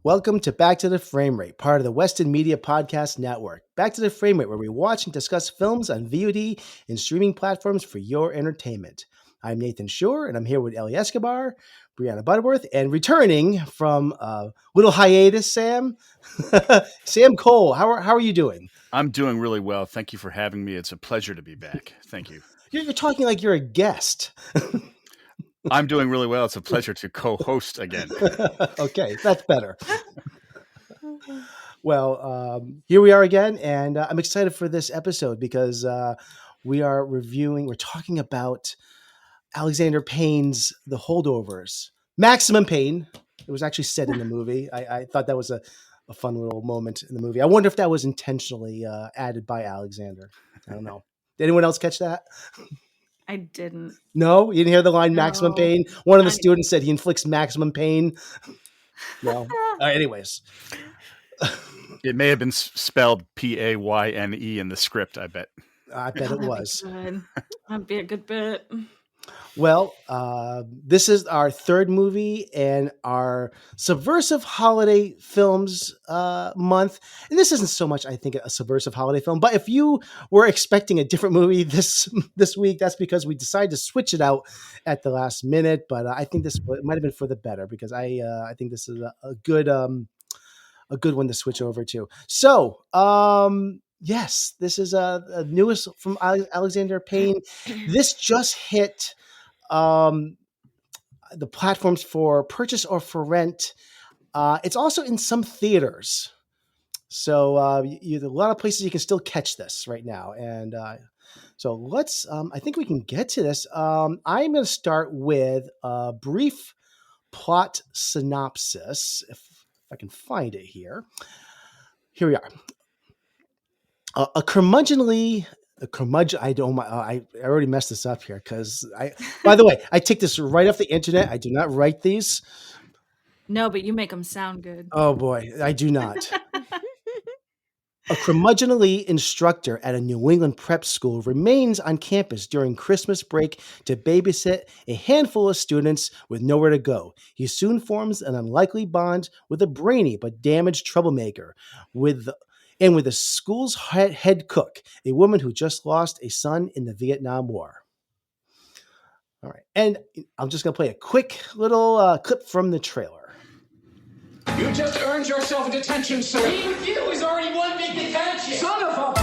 Welcome to Back to the Frame Rate, part of the Weston Media Podcast Network. Back to the Frame Rate, where we watch and discuss films on VOD and streaming platforms for your entertainment. I'm Nathan Shore, and I'm here with Ellie Escobar, Brianna Butterworth, and returning from a little hiatus, Sam. Sam Cole, how are you doing? I'm doing really well. Thank you for having me. It's a pleasure to be back. Thank you. You're talking like you're a guest. I'm doing really well. It's a pleasure to co-host again. Okay, that's better. Well, here we are again, and I'm excited for this episode because we're talking about Alexander Payne's The Holdovers. Maximum Pain. It was actually said in the movie. I thought that was a fun little moment in the movie. I wonder if that was intentionally added by Alexander. I don't know. Did anyone else catch that? I didn't. No? You didn't hear the line maximum No. pain? One of the students said he inflicts maximum pain. No. Anyways. It may have been spelled Payne in the script, I bet. I bet it was. That'd be a good bit. Well, this is our third movie in our Subversive holiday films month. And this isn't so much, I think, a subversive holiday film. But if you were expecting a different movie this week, that's because we decided to switch it out at the last minute. But I think this might have been for the better because I think this is a good one to switch over to. So, yes, this is a newest from Alexander Payne. This just hit the platforms for purchase or for rent. It's also in some theaters. So a lot of places you can still catch this right now. And so let's, I think we can get to this. I'm going to start with a brief plot synopsis, if I can find it here. Here we are. A curmudgeonly I already messed this up here because by the way, I take this right off the internet. I do not write these. No, but you make them sound good. Oh boy, I do not. A curmudgeonly instructor at a New England prep school remains on campus during Christmas break to babysit a handful of students with nowhere to go. He soon forms an unlikely bond with a brainy but damaged troublemaker with the school's head cook, a woman who just lost a son in the Vietnam War. All right. And I'm just going to play a quick little clip from the trailer. You just earned yourself a detention, sir. Me with you is already one big detention. Son of a...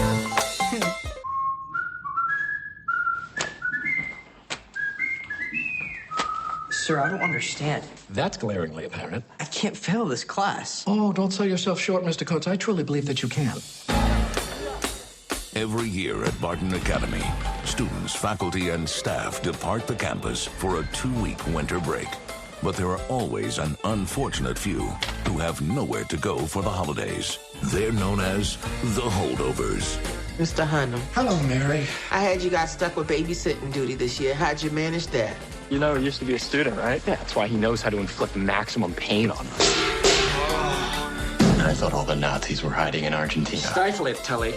Sir, I don't understand. That's glaringly apparent. I can't fail this class. Oh, don't sell yourself short, Mr. Coates. I truly believe that you can. Every year at Barton Academy, students, faculty, and staff depart the campus for a 2-week winter break. But there are always an unfortunate few who have nowhere to go for the holidays. They're known as the Holdovers. Mr. Hunnam. Hello, Mary. I heard you got stuck with babysitting duty this year. How'd you manage that? You know, he used to be a student, right? Yeah, that's why he knows how to inflict maximum pain on us. I thought all the Nazis were hiding in Argentina. Stifle it, Tully.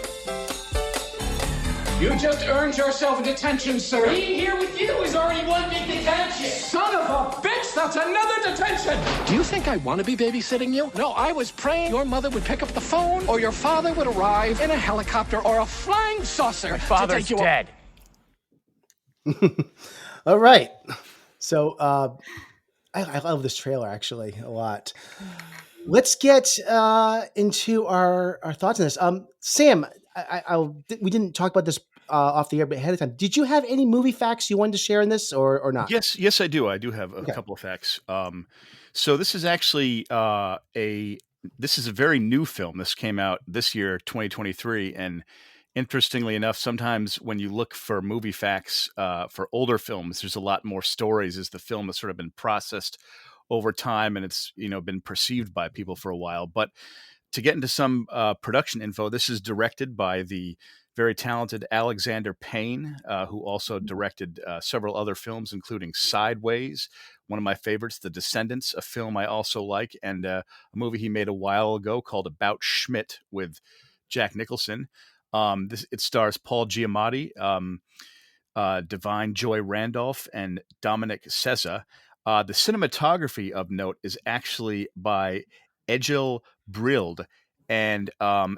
You just earned yourself a detention, sir. Being here with you is already one big detention. Son of a bitch, that's another detention. Do you think I want to be babysitting you? No, I was praying your mother would pick up the phone or your father would arrive in a helicopter or a flying saucer. My father's dead. All right. So I love this trailer actually a lot. Let's get into our thoughts on this. Sam, we didn't talk about this off the air, but ahead of time, did you have any movie facts you wanted to share in this or not? Yes, I do. I do have a couple of facts. So this is actually this is a very new film. This came out this year, 2023, and interestingly enough, sometimes when you look for movie facts for older films, there's a lot more stories as the film has sort of been processed over time and it's been perceived by people for a while. But to get into some production info, this is directed by the very talented Alexander Payne, who also directed several other films, including Sideways, one of my favorites, The Descendants, a film I also like, and a movie he made a while ago called About Schmidt with Jack Nicholson. It stars Paul Giamatti, Da'Vine Joy Randolph, and Dominic Sessa. The cinematography of note is actually by Egil Brild, and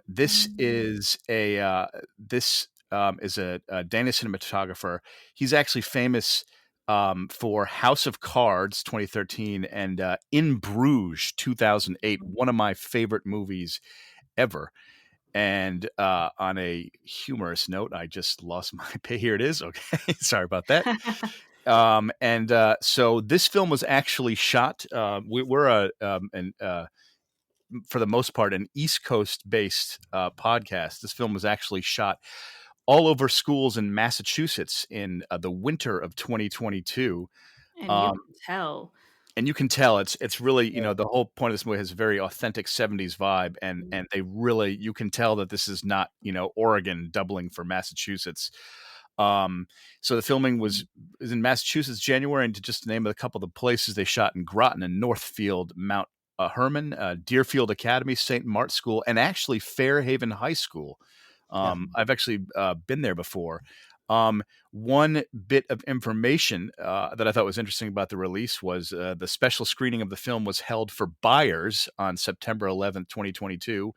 this is a Danish cinematographer. He's actually famous for House of Cards 2013 and In Bruges 2008, one of my favorite movies ever. And on a humorous note, I just lost my pay. Here it is. Okay, sorry about that. So this film was actually shot. We're for the most part, an East Coast based podcast. This film was actually shot all over schools in Massachusetts in the winter of 2022. And you can tell. And you can tell it's really, the whole point of this movie has a very authentic 70s vibe, and they really, you can tell that this is not, Oregon doubling for Massachusetts. So the filming was in Massachusetts, January, and to just name a couple of the places they shot: in Groton and Northfield, Mount Herman, Deerfield Academy, St. Mark's School, and actually Fairhaven High School. I've actually been there before. One bit of information that I thought was interesting about the release was the special screening of the film was held for buyers on September 11th, 2022.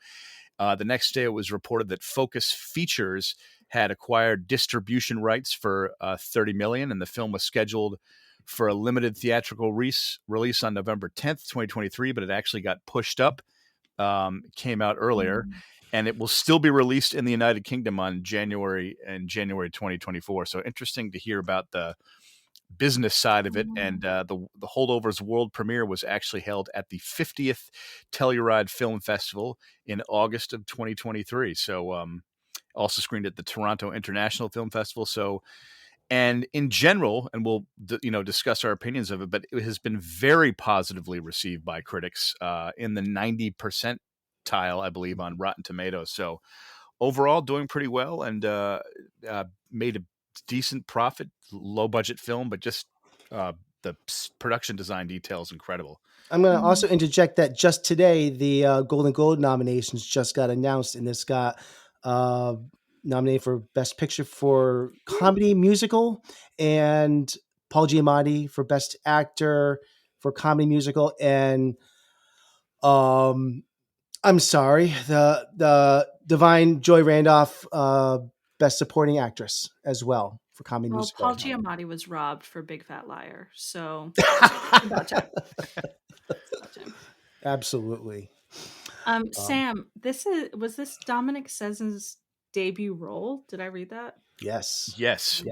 The next day, it was reported that Focus Features had acquired distribution rights for $30 million, and the film was scheduled for a limited theatrical release on November 10th, 2023, but it actually got pushed up, came out earlier, and it will still be released in the United Kingdom on January 2024. So interesting to hear about the business side of it. And the Holdovers world premiere was actually held at the 50th Telluride Film Festival in August of 2023. So also screened at the Toronto International Film Festival. So, and in general, and we'll discuss our opinions of it, but it has been very positively received by critics in the 90% tile, I believe, on Rotten Tomatoes. So overall, doing pretty well, and made a decent profit. Low budget film, but just the production design details incredible. I'm going to also interject that just today the Golden Globe nominations just got announced, and this got nominated for Best Picture for Comedy Musical, and Paul Giamatti for Best Actor for Comedy Musical, and I'm sorry, the Da'Vine Joy Randolph Best Supporting Actress as well for Comedy Musical. Paul Giamatti was robbed for Big Fat Liar, so about time. Absolutely. Sam, was this Dominic Sessa's debut role? Did I read that? Yes.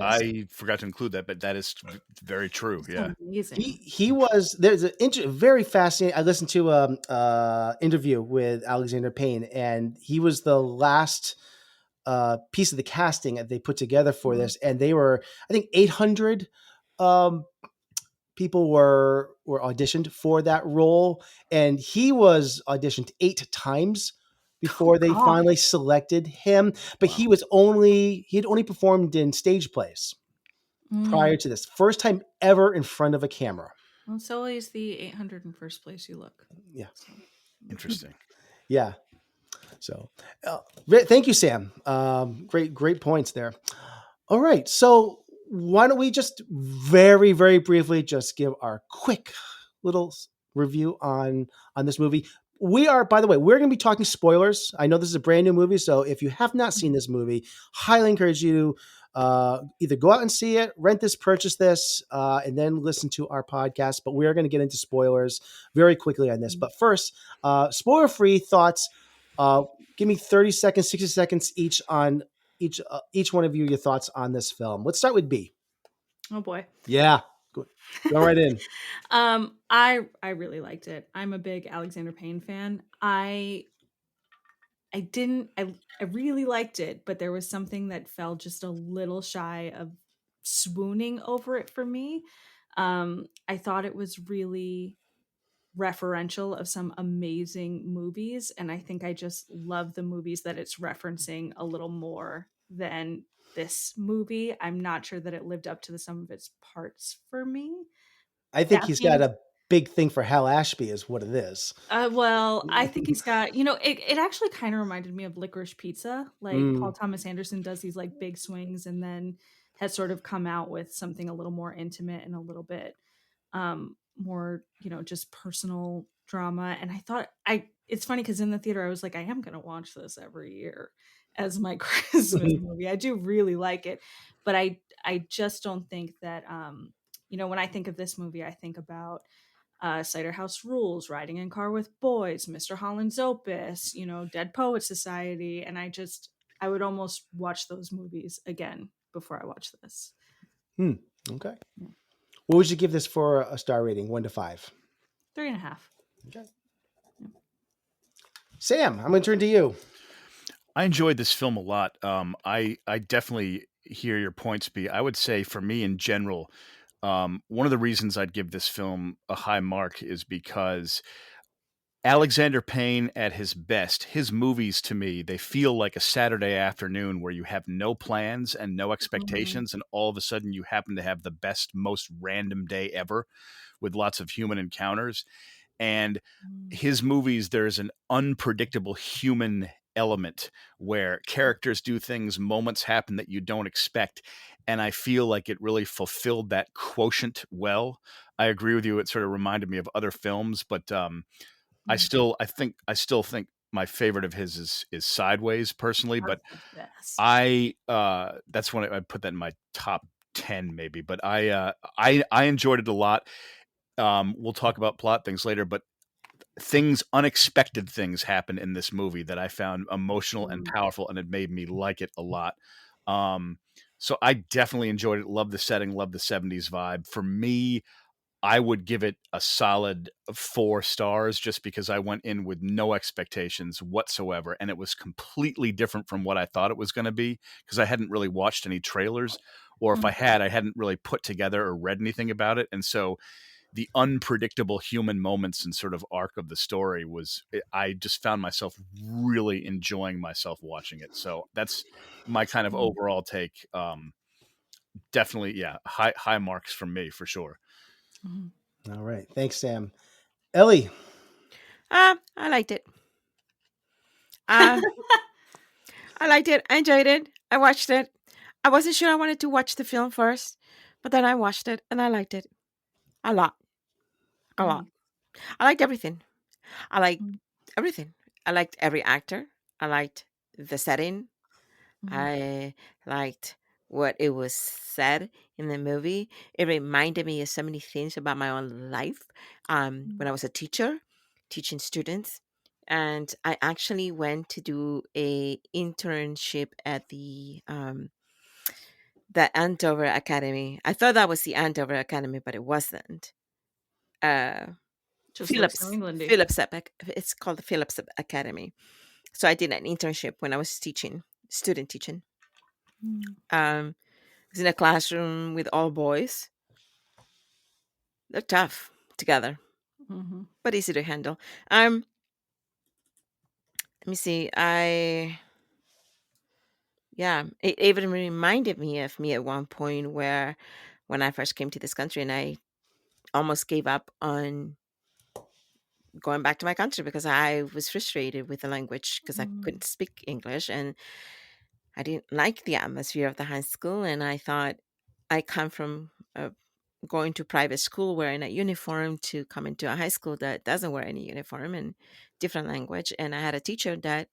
I forgot to include that, but that is very true. Yeah, amazing. He was. There's a very fascinating. I listened to interview with Alexander Payne, and he was the last piece of the casting that they put together for this, and they were, I think, 800 people were auditioned for that role, and he was auditioned 8 times before they finally selected him. But he had only performed in stage plays prior to this. First time ever in front of a camera. Well, it's always the 801st place you look. Yeah. So. Interesting. Yeah. So thank you, Sam. Great points there. All right. So why don't we just very, very briefly just give our quick little review on this movie. By the way, we're going to be talking spoilers. I know this is a brand new movie, so if you have not seen this movie, highly encourage you to either go out and see it, rent this, purchase this, and then listen to our podcast. But we are going to get into spoilers very quickly on this. But first, spoiler-free thoughts. Give me 30 seconds, 60 seconds each on each one of you, your thoughts on this film. Let's start with B. Oh boy. Yeah. Go right in. I really liked it. I'm a big Alexander Payne fan. I really liked it, but there was something that fell just a little shy of swooning over it for me. I thought it was really referential of some amazing movies, and I think I just love the movies that it's referencing a little more than this movie. I'm not sure that it lived up to the sum of its parts for me. I think he's got a big thing for Hal Ashby is what it is. Well, I think he's got, it actually kind of reminded me of Licorice Pizza. Like Paul Thomas Anderson does these like big swings and then has sort of come out with something a little more intimate and a little bit more, just personal drama. And I thought it's funny because in the theater I was like, I am gonna watch this every year as my Christmas movie. I do really like it, but I just don't think that when I think of this movie, I think about Cider House Rules, Riding in Car with Boys, Mr. Holland's Opus, Dead Poet Society, and I would almost watch those movies again before I watch this. Okay. Yeah. What would you give this for a star rating, 1 to 5? 3.5. Okay. Yeah. Sam, I'm going to turn to you. I enjoyed this film a lot. I definitely hear your points, B. I would say for me in general, one of the reasons I'd give this film a high mark is because Alexander Payne at his best, his movies to me, they feel like a Saturday afternoon where you have no plans and no expectations, and all of a sudden you happen to have the best, most random day ever with lots of human encounters. And his movies, there's an unpredictable human element where characters do things, moments happen that you don't expect. And I feel like it really fulfilled that quotient well. I agree with you. It sort of reminded me of other films, but I still think my favorite of his is Sideways personally, but that's when I put that in my top 10 maybe, but I enjoyed it a lot. We'll talk about plot things later, but unexpected things happen in this movie that I found emotional and powerful, and it made me like it a lot. So I definitely enjoyed it. Love the setting, love the 70s vibe. For me, I would give it a solid 4 stars just because I went in with no expectations whatsoever. And it was completely different from what I thought it was going to be because I hadn't really watched any trailers, or if I hadn't really put together or read anything about it. And so the unpredictable human moments and sort of arc of the story I just found myself really enjoying myself watching it. So that's my kind of overall take. Definitely. Yeah. High marks from me for sure. All right. Thanks, Sam. Ellie. I liked it. I liked it. I enjoyed it. I watched it. I wasn't sure I wanted to watch the film first, but then I watched it and I liked it a lot. A lot. I liked everything. I liked everything. I liked every actor. I liked the setting. I liked what it was said in the movie. It reminded me of so many things about my own life when I was a teacher, teaching students. And I actually went to do a internship at the Andover Academy. I thought that was the Andover Academy, but it wasn't. Phillips Epic. It's called the Phillips Academy. So I did an internship when I was student teaching. I was in a classroom with all boys. They're tough together, but easy to handle. Let me see. It even reminded me of me at one point where when I first came to this country and I almost gave up on going back to my country because I was frustrated with the language because I couldn't speak English and I didn't like the atmosphere of the high school. And I thought I come from going to private school wearing a uniform to come into a high school that doesn't wear any uniform and different language. And I had a teacher that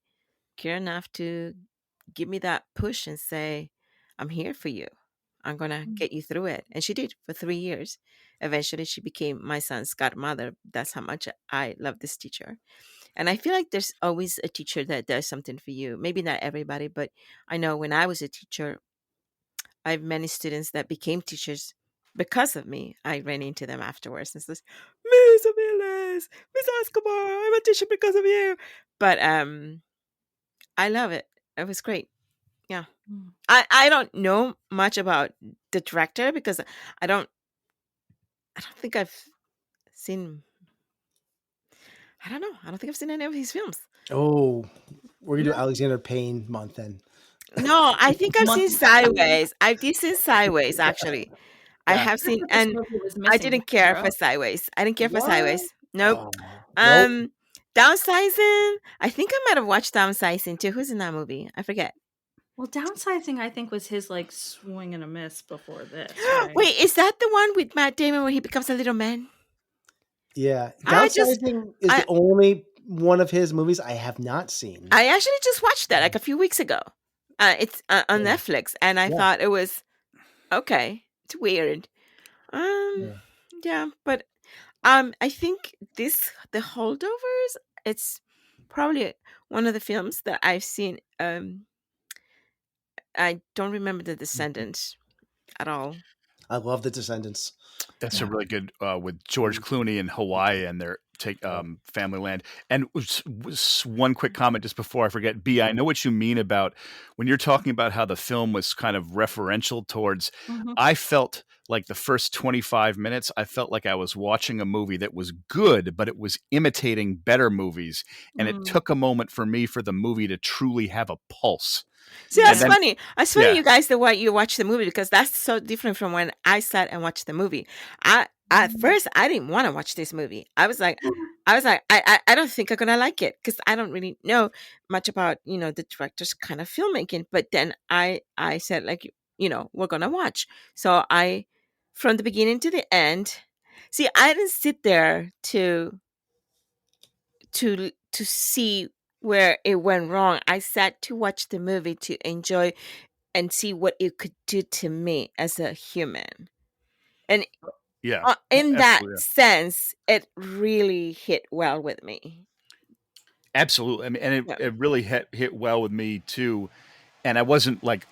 cared enough to give me that push and say, I'm here for you. I'm going to get you through it. And she did for 3 years. Eventually, she became my son's godmother. That's how much I love this teacher. And I feel like there's always a teacher that does something for you. Maybe not everybody, but I know when I was a teacher, I have many students that became teachers because of me. I ran into them afterwards and says, Miss Aviles, Miss Azkaban, I'm a teacher because of you. But I love it. It was great. Yeah. I don't know much about the director because I don't think I've seen, I don't know. I don't think I've seen any of his films. Oh, we're going to do Alexander Payne month then. No, I think I've seen Sideways. I've seen Sideways, actually. Yeah. I have seen, and I didn't care for Sideways. I didn't care for Sideways. Nope. Nope. Downsizing. I think I might have watched Downsizing too. Who's in that movie? I forget. Well, Downsizing, I think, was his like swing and a miss before this. Right? Wait, is that the one with Matt Damon where he becomes a little man? Yeah, I just, Downsizing is the I, only one of his movies I have not seen. I actually just watched that like a few weeks ago. It's on Yeah. Netflix, and I Yeah. thought it was okay. It's weird. Um, Yeah. yeah, but I think the Holdovers. It's probably one of the films that I've seen. I don't remember the Descendants at all. I love The Descendants. That's a Yeah. really good with George Clooney in Hawaii and their family land. And was one quick comment just before I forget. B, I know what you mean about when you're talking about how the film was kind of referential towards. I felt like the first 25 minutes, I felt like I was watching a movie that was good, but it was imitating better movies. And it took a moment for me for the movie to truly have a pulse. See, And that's then, funny. It's funny, yeah. you guys, the way you watch the movie, because that's so different from when I sat and watched the movie. At first I didn't want to watch this movie. I was like, I don't think I'm gonna like it because I don't really know much about the director's kind of filmmaking. But then I said like we're gonna watch. So I from the beginning to the end. See, I didn't sit there to see where it went wrong. I sat to watch the movie to enjoy and see what it could do to me as a human. And Yeah, in that absolutely. sense, it really hit well with me. Absolutely. I mean, and it really hit well with me too. And I wasn't like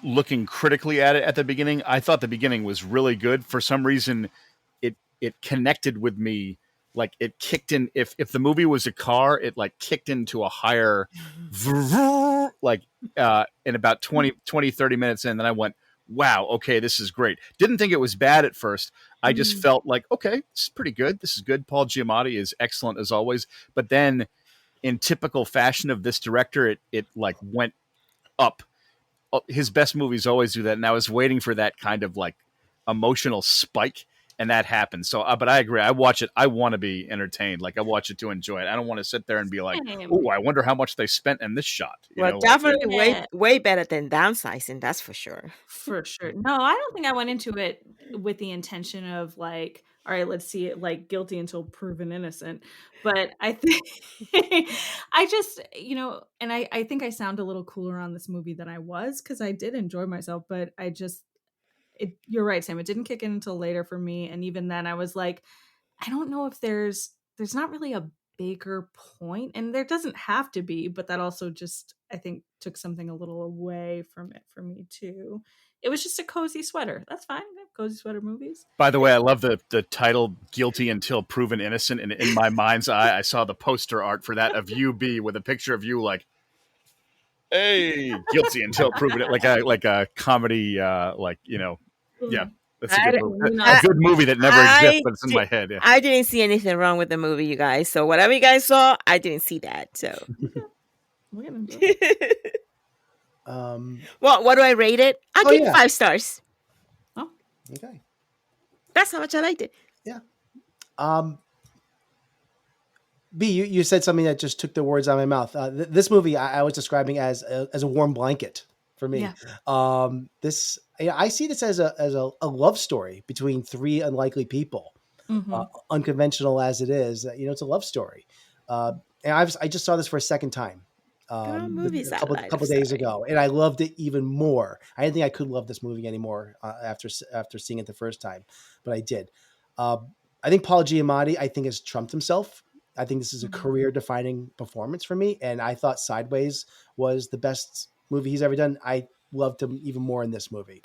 looking critically at it at the beginning. I thought the beginning was really good. For some reason, it connected with me. Like it kicked in. If the movie was a car, it like kicked into a higher, like in about 30 minutes in. Then I went, wow, okay, this is great. Didn't think it was bad at first. I just felt like, okay, this is pretty good. This is good. Paul Giamatti is excellent as always. But then in typical fashion of this director, it like went up. His best movies always do that. And I was waiting for that kind of like emotional spike, and that happened. So, but I agree. I watch it. I want to be entertained. Like I watch it to enjoy it. I don't want to sit there and be like, oh, I wonder how much they spent in this shot. Well, definitely way better than Downsizing. That's for sure. For sure. No, I don't think I went into it with the intention of like, all right, let's see it like guilty until proven innocent. But I think I just, and I think I sound a little cooler on this movie than I was because I did enjoy myself, but I just, you're right, Sam. It didn't kick in until later for me. And even then I was like, I don't know if there's not really a bigger point, and there doesn't have to be, but that also just, I think, took something a little away from it for me too. It was just a cozy sweater. That's fine. We have cozy sweater movies. By the way, I love the title "Guilty Until Proven Innocent," and in my mind's eye, I saw the poster art for that of you, B, with a picture of you like, "Hey, guilty until proven," like a comedy, yeah. That's a good movie that never exists, but it's in my head. Yeah. I didn't see anything wrong with the movie, you guys. So whatever you guys saw, I didn't see that. So, well, what do I rate it? I'll give it 5 stars. Oh, okay. That's how much I liked it. Yeah. B, you said something that just took the words out of my mouth. This movie I was describing as a warm blanket for me. Yeah. I see this as a love story between 3 unlikely people, unconventional as it is. It's a love story, and I just saw this for a second time a couple days ago, and I loved it even more. I didn't think I could love this movie anymore after seeing it the first time, but I did. I think Paul Giamatti has trumped himself. I think this is a career-defining performance for me, and I thought Sideways was the best movie he's ever done. I loved him even more in this movie.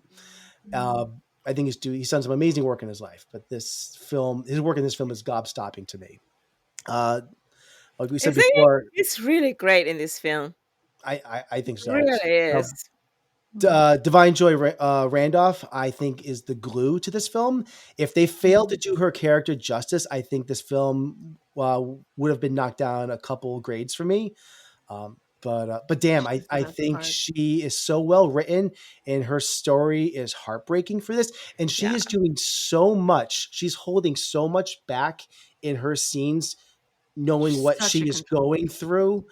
I think he's done some amazing work in his life, but his work in this film is gobstopping to me. Like we said before, it's really great in this film. I think so. It really is. Da'Vine Joy Randolph, I think, is the glue to this film. If they failed to do her character justice, I think this film would have been knocked down a couple grades for me. But damn, I think she is so well written, and her story is heartbreaking for this. And she is doing so much. She's holding so much back in her scenes, knowing what she is going through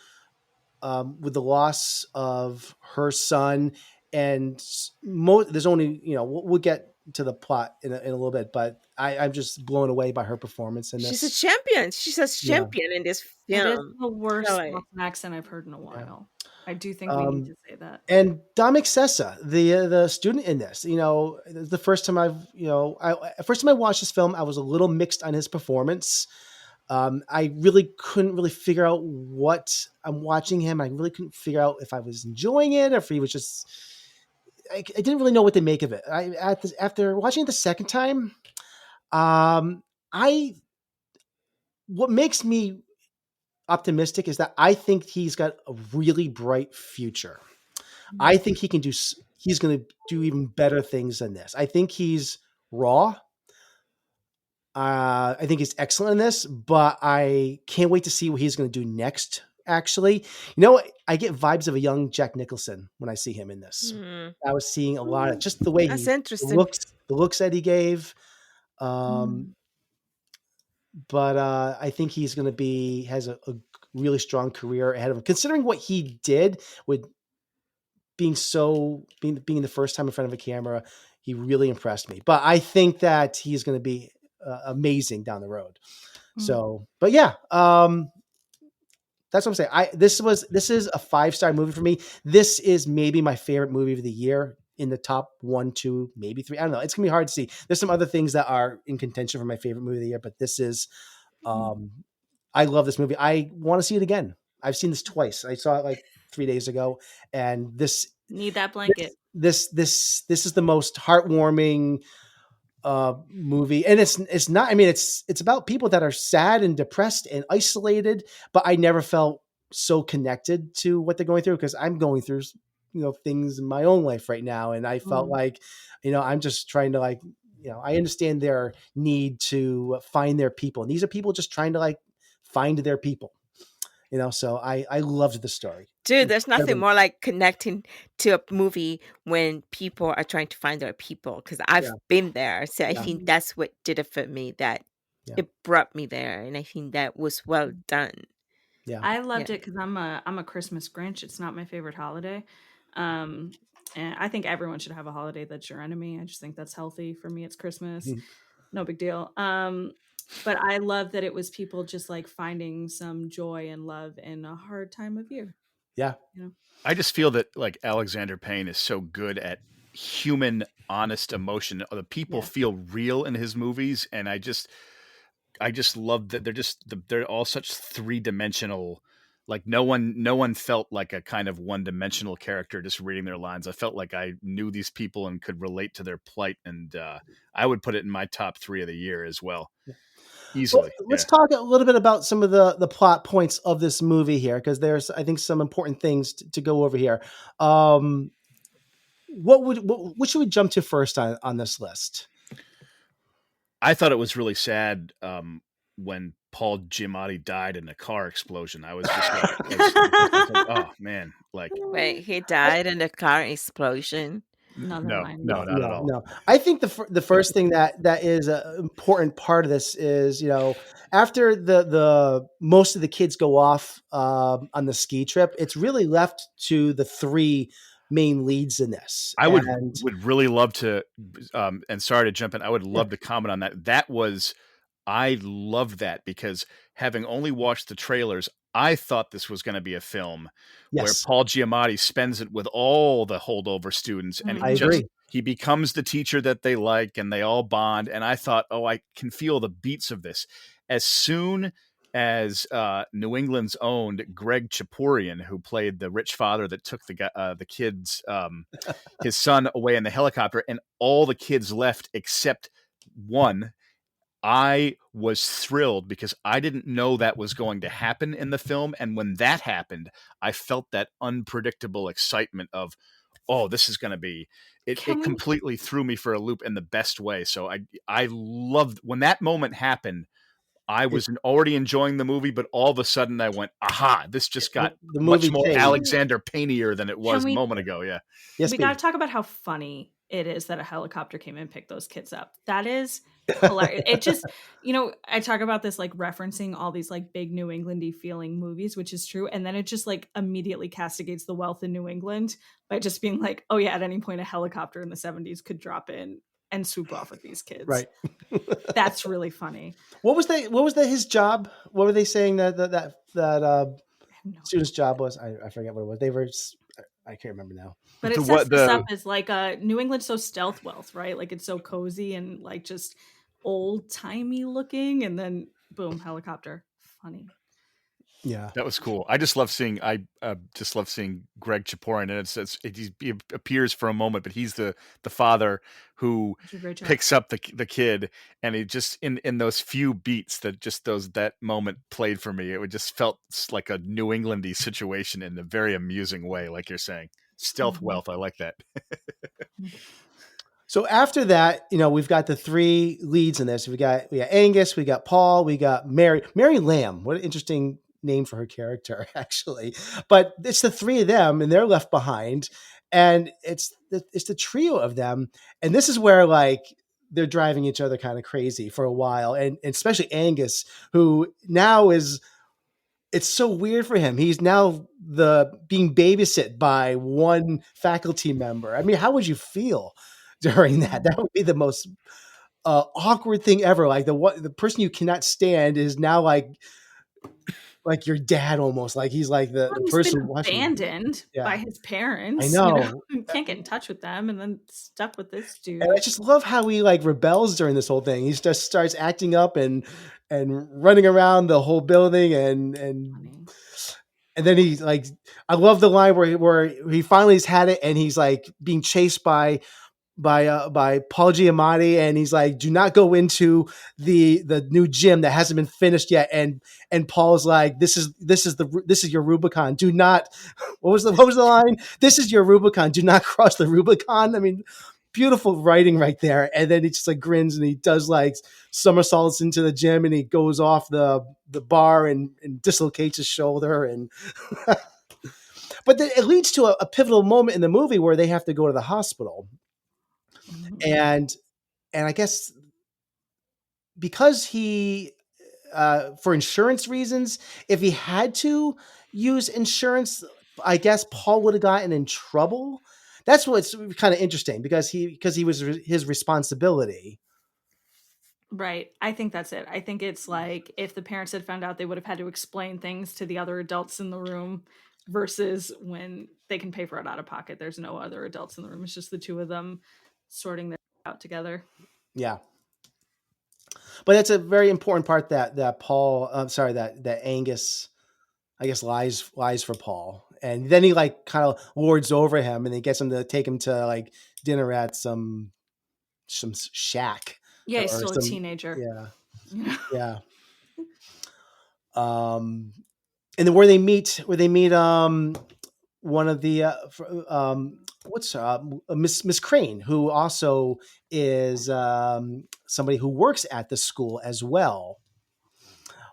with the loss of her son. And there's only, we'll get to the plot in a little bit, but I'm just blown away by her performance in She's a this. champion. She's a Yeah. champion in this It is film. the worst Really. Boston accent I've heard in a Yeah. while. I do think we need to say that. And Dominic Sessa, the student in this, the first time first time I watched this film, I was a little mixed on his performance. I really couldn't really figure out what I'm watching him. I really couldn't figure out if I was enjoying it or if he was just. I didn't really know what to make of it. After watching it the second time, what makes me optimistic is that I think he's got a really bright future. I think he's going to do even better things than this. I think he's raw. I think he's excellent in this, but I can't wait to see what he's going to do next. Actually, I get vibes of a young Jack Nicholson when I see him in this. I was seeing a lot of just the way That's he interesting. the looks that he gave. But I think he's going to has a really strong career ahead of him, considering what he did with being the first time in front of a camera. He really impressed me, but I think that he's going to be amazing down the road. So, but yeah, that's what I'm saying. This is a 5-star movie for me. This is maybe my favorite movie of the year, in the top 1, 2, maybe 3. I don't know. It's gonna be hard to see. There's some other things that are in contention for my favorite movie of the year, but this is, I love this movie. I want to see it again. I've seen this twice. I saw it like 3 days ago, and this Need that blanket. This is the most heartwarming movie, and it's not. I mean, it's about people that are sad and depressed and isolated, but I never felt so connected to what they're going through, because I'm going through things in my own life right now, and I felt like I'm just trying to I understand their need to find their people, and these are people just trying to find their people. So I loved the story. Dude, there's nothing more like connecting to a movie when people are trying to find their people, because I've been there. So I think that's what did it for me, that it brought me there, and I think that was well done. Yeah, I loved it because I'm a Christmas Grinch. It's not my favorite holiday, and I think everyone should have a holiday that's your enemy. I just think that's healthy. For me, it's Christmas. No big deal. But I love that it was people just finding some joy and love in a hard time of year. Yeah. I just feel that Alexander Payne is so good at human, honest emotion. The people feel real in his movies, and I just love that they're all such 3-dimensional. No one felt like a kind of 1-dimensional character just reading their lines. I felt like I knew these people and could relate to their plight, and I would put it in my top 3 of the year as well. Easily. Well, let's talk a little bit about some of the plot points of this movie here, because there's, I think, some important things to go over here. What should we jump to first on this list? I thought it was really sad when Paul Giamatti died in a car explosion. I was just oh man! Wait, he died in a car explosion? No, not at all. No, I think the first thing that is an important part of this is, after the most of the kids go off on the ski trip, it's really left to the 3 main leads in this. I would really love to, and sorry to jump in, I would love to comment on that. I loved that, because having only watched the trailers, I thought this was going to be a film where Paul Giamatti spends it with all the holdover students, and he becomes the teacher that they like, and they all bond. And I thought, I can feel the beats of this. As soon as New England's owned Greg Chapurian, who played the rich father that took the kids, his son, away in the helicopter, and all the kids left except one, I was thrilled, because I didn't know that was going to happen in the film. And when that happened, I felt that unpredictable excitement of, this is going to be, it completely threw me for a loop in the best way. So I loved when that moment happened. I was already enjoying the movie, but all of a sudden I went, aha, this just got much more Alexander Payne-ier than it was a moment ago. Yeah. Yes, we got to talk about how funny it is that a helicopter came and picked those kids up. That is hilarious. It just, I talk about this referencing all these big New Englandy feeling movies, which is true. And then it just immediately castigates the wealth in New England by just being at any point a helicopter in the 70s could drop in and swoop off with these kids. Right. That's really funny. What was his job? What were they saying that student's job was? I forget what it was. They were, I can't remember now. But it sets this up as like New England's so stealth wealth, right? Like it's so cozy and like just old timey looking, and then boom, helicopter. Funny. Yeah, that was cool. I just love seeing Greg Chaporin, and he appears for a moment, but he's the father who picks up the kid, and he just in those few beats that moment played for me. It just felt like a New Englandy situation in a very amusing way, like you're saying. Stealth wealth, I like that. So after that, we've got the three leads in this. We got Angus, we got Paul, we got Mary Lamb. What an interesting name for her character, actually. But it's the three of them, and they're left behind, and it's the trio of them. And this is where like they're driving each other kind of crazy for a while, and especially Angus, who now is. It's so weird for him. He's now being babysit by one faculty member. I mean, how would you feel during that? That would be the most awkward thing ever. Like the person you cannot stand is now like your dad almost. Like he's like the person been abandoned by his parents. I know. You can't get in touch with them, and then stuck with this dude. And I just love how he like rebels during this whole thing. He just starts acting up and running around the whole building and then he like, I love the line where he finally has had it and he's like being chased by Paul Giamatti, and he's like, do not go into the new gym that hasn't been finished yet. And Paul's like, this is your Rubicon. Do not, what was the line? This is your Rubicon. Do not cross the Rubicon. I mean, beautiful writing right there. And then he just like grins and he does like somersaults into the gym and he goes off the bar and dislocates his shoulder. And, but then it leads to a pivotal moment in the movie where they have to go to the hospital. And I guess because he, for insurance reasons, if he had to use insurance, I guess Paul would have gotten in trouble. That's what's kind of interesting because he was his responsibility. Right. I think that's it. I think it's like if the parents had found out, they would have had to explain things to the other adults in the room versus when they can pay for it out of pocket. There's no other adults in the room. It's just the two of them sorting their out together. Yeah. But that's a very important part that Paul, that Angus, I guess, lies for Paul. And then he like kind of lords over him and he gets him to take him to like dinner at some shack. Yeah, he's still a teenager. Yeah. Yeah. And then where they meet one of the Miss Crane, who also is somebody who works at the school as well,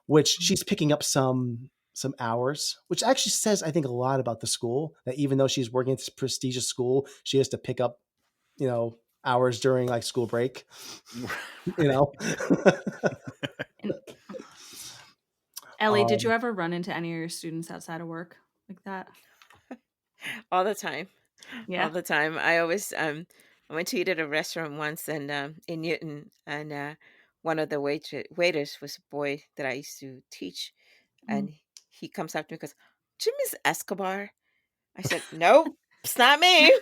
which she's picking up some hours, which actually says, I think, a lot about the school, that even though she's working at this prestigious school, she has to pick up, hours during like school break, Ellie, did you ever run into any of your students outside of work like that? All the time. Yeah. All the time. I always I went to eat at a restaurant once and in Newton, and one of the waiters was a boy that I used to teach, and he comes up to me and goes, "Jim is Escobar." I said, "Nope, it's not me.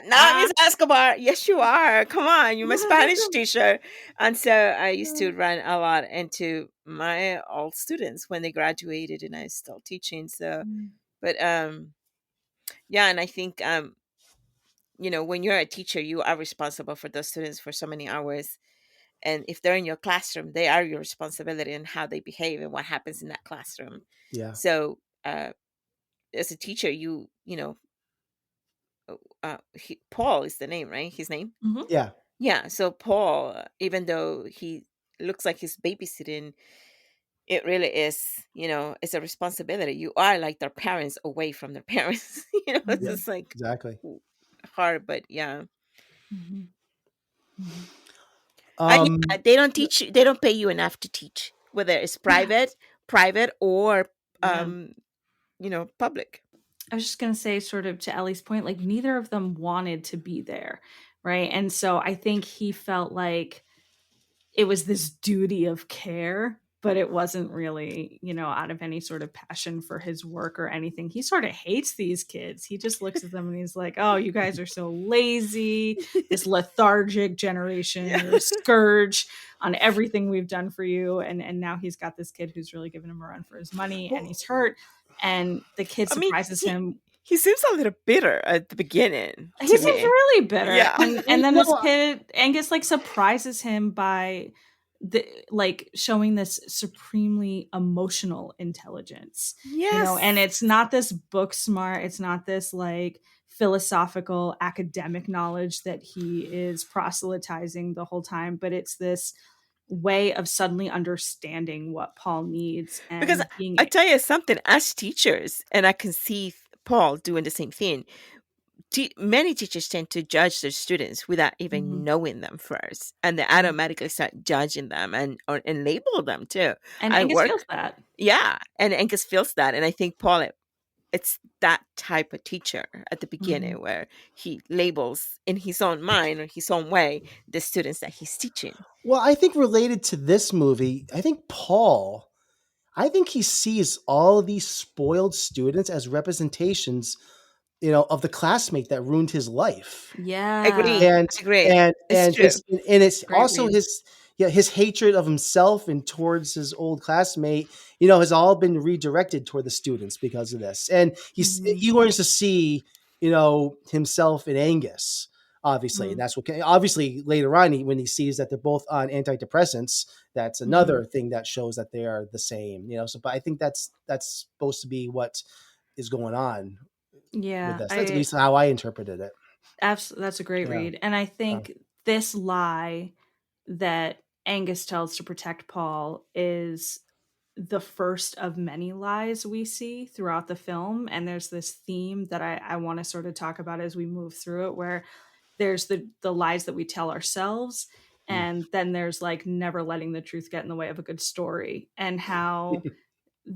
Not Miss Escobar." "Yes, you are. Come on, you're my Spanish teacher." And so I used to run a lot into my old students when they graduated, and I was still teaching. So, but yeah, and I think when you're a teacher, you are responsible for those students for so many hours. And if they're in your classroom, they are your responsibility in how they behave and what happens in that classroom. Yeah. So as a teacher, Paul is the name, right? His name? Mm-hmm. Yeah. Yeah. So Paul, even though he looks like he's babysitting, it really is, it's a responsibility. You are like their parents away from their parents. It's just like exactly hard, but yeah. Mm-hmm. They don't teach you. They don't pay you enough to teach, whether it's private or public. I was just going to say, sort of to Ellie's point, like neither of them wanted to be there, right? And so I think he felt like it was this duty of care, but it wasn't really, out of any sort of passion for his work or anything. He sort of hates these kids. He just looks at them and he's like, oh, you guys are so lazy, this lethargic generation, you're a scourge on everything we've done for you. And now he's got this kid who's really giving him a run for his money, and he's hurt. And the kid surprises him. He seems a little bitter at the beginning. He seems really bitter. Yeah. And then this kid, Angus, surprises him by showing this supremely emotional intelligence. Yes. And it's not this book smart. It's not this philosophical academic knowledge that he is proselytizing the whole time, but it's this way of suddenly understanding what Paul needs. And because I tell you something, as teachers, and I can see Paul doing the same thing. Many teachers tend to judge their students without even knowing them first, and they automatically start judging them and label them too. And Angus feels that. Yeah, and Angus feels that, and I think Paul, it's that type of teacher at the beginning where he labels in his own mind or his own way the students that he's teaching. Well, I think related to this movie, I think he sees all of these spoiled students as representations, of the classmate that ruined his life. Yeah. Agree. And it's Great also read. his hatred of himself and towards his old classmate, has all been redirected toward the students because of this. And he learns to see, himself in Angus, obviously. And that's what, obviously later on, when he sees that they're both on antidepressants, that's another thing that shows that they are the same, so, but I think that's supposed to be what is going on. Yeah. With this. That's at least how I interpreted it. Absolutely. That's a great read. And I think this lie that Angus tells to protect Paul is the first of many lies we see throughout the film. And there's this theme that I want to sort of talk about as we move through it, where there's the lies that we tell ourselves. And then there's never letting the truth get in the way of a good story, and how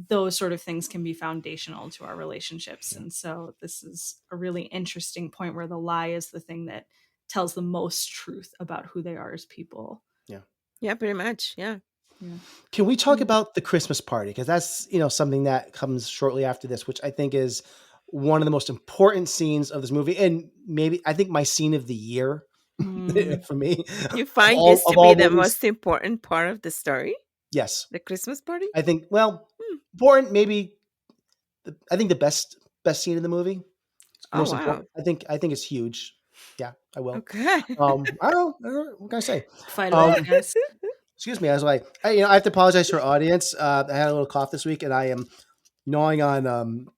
those sort of things can be foundational to our relationships. And so this is a really interesting point where the lie is the thing that tells the most truth about who they are as people. Yeah, pretty much. Yeah. Can we talk about the Christmas party? Because that's, something that comes shortly after this, which I think is one of the most important scenes of this movie. And maybe I think my scene of the year for me. You find this to be the most important part of the story? Yes. The Christmas party? I think, important, maybe. I think the best scene in the movie. Most important. I think it's huge. Yeah, I will. Okay. I don't know. What can I say? Fight away, guys. Excuse me. I was like, I have to apologize to our audience. I had a little cough this week, and I am gnawing on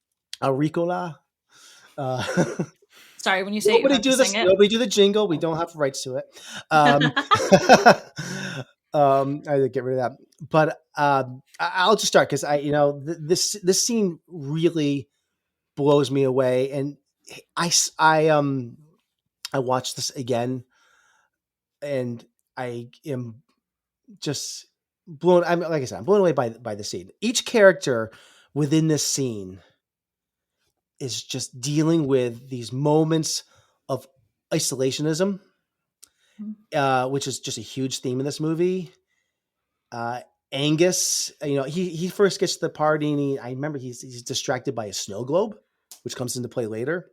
Auricola. Sorry, when you say nobody do this, nobody do the jingle. We don't have rights to it. I had to get rid of that. But I'll just start because this scene really blows me away, and I watched this again, and I am just blown. Like I said, I'm blown away by the scene. Each character within this scene is just dealing with these moments of isolationism, which is just a huge theme in this movie. Angus, he first gets to the party, and I remember he's distracted by a snow globe, which comes into play later.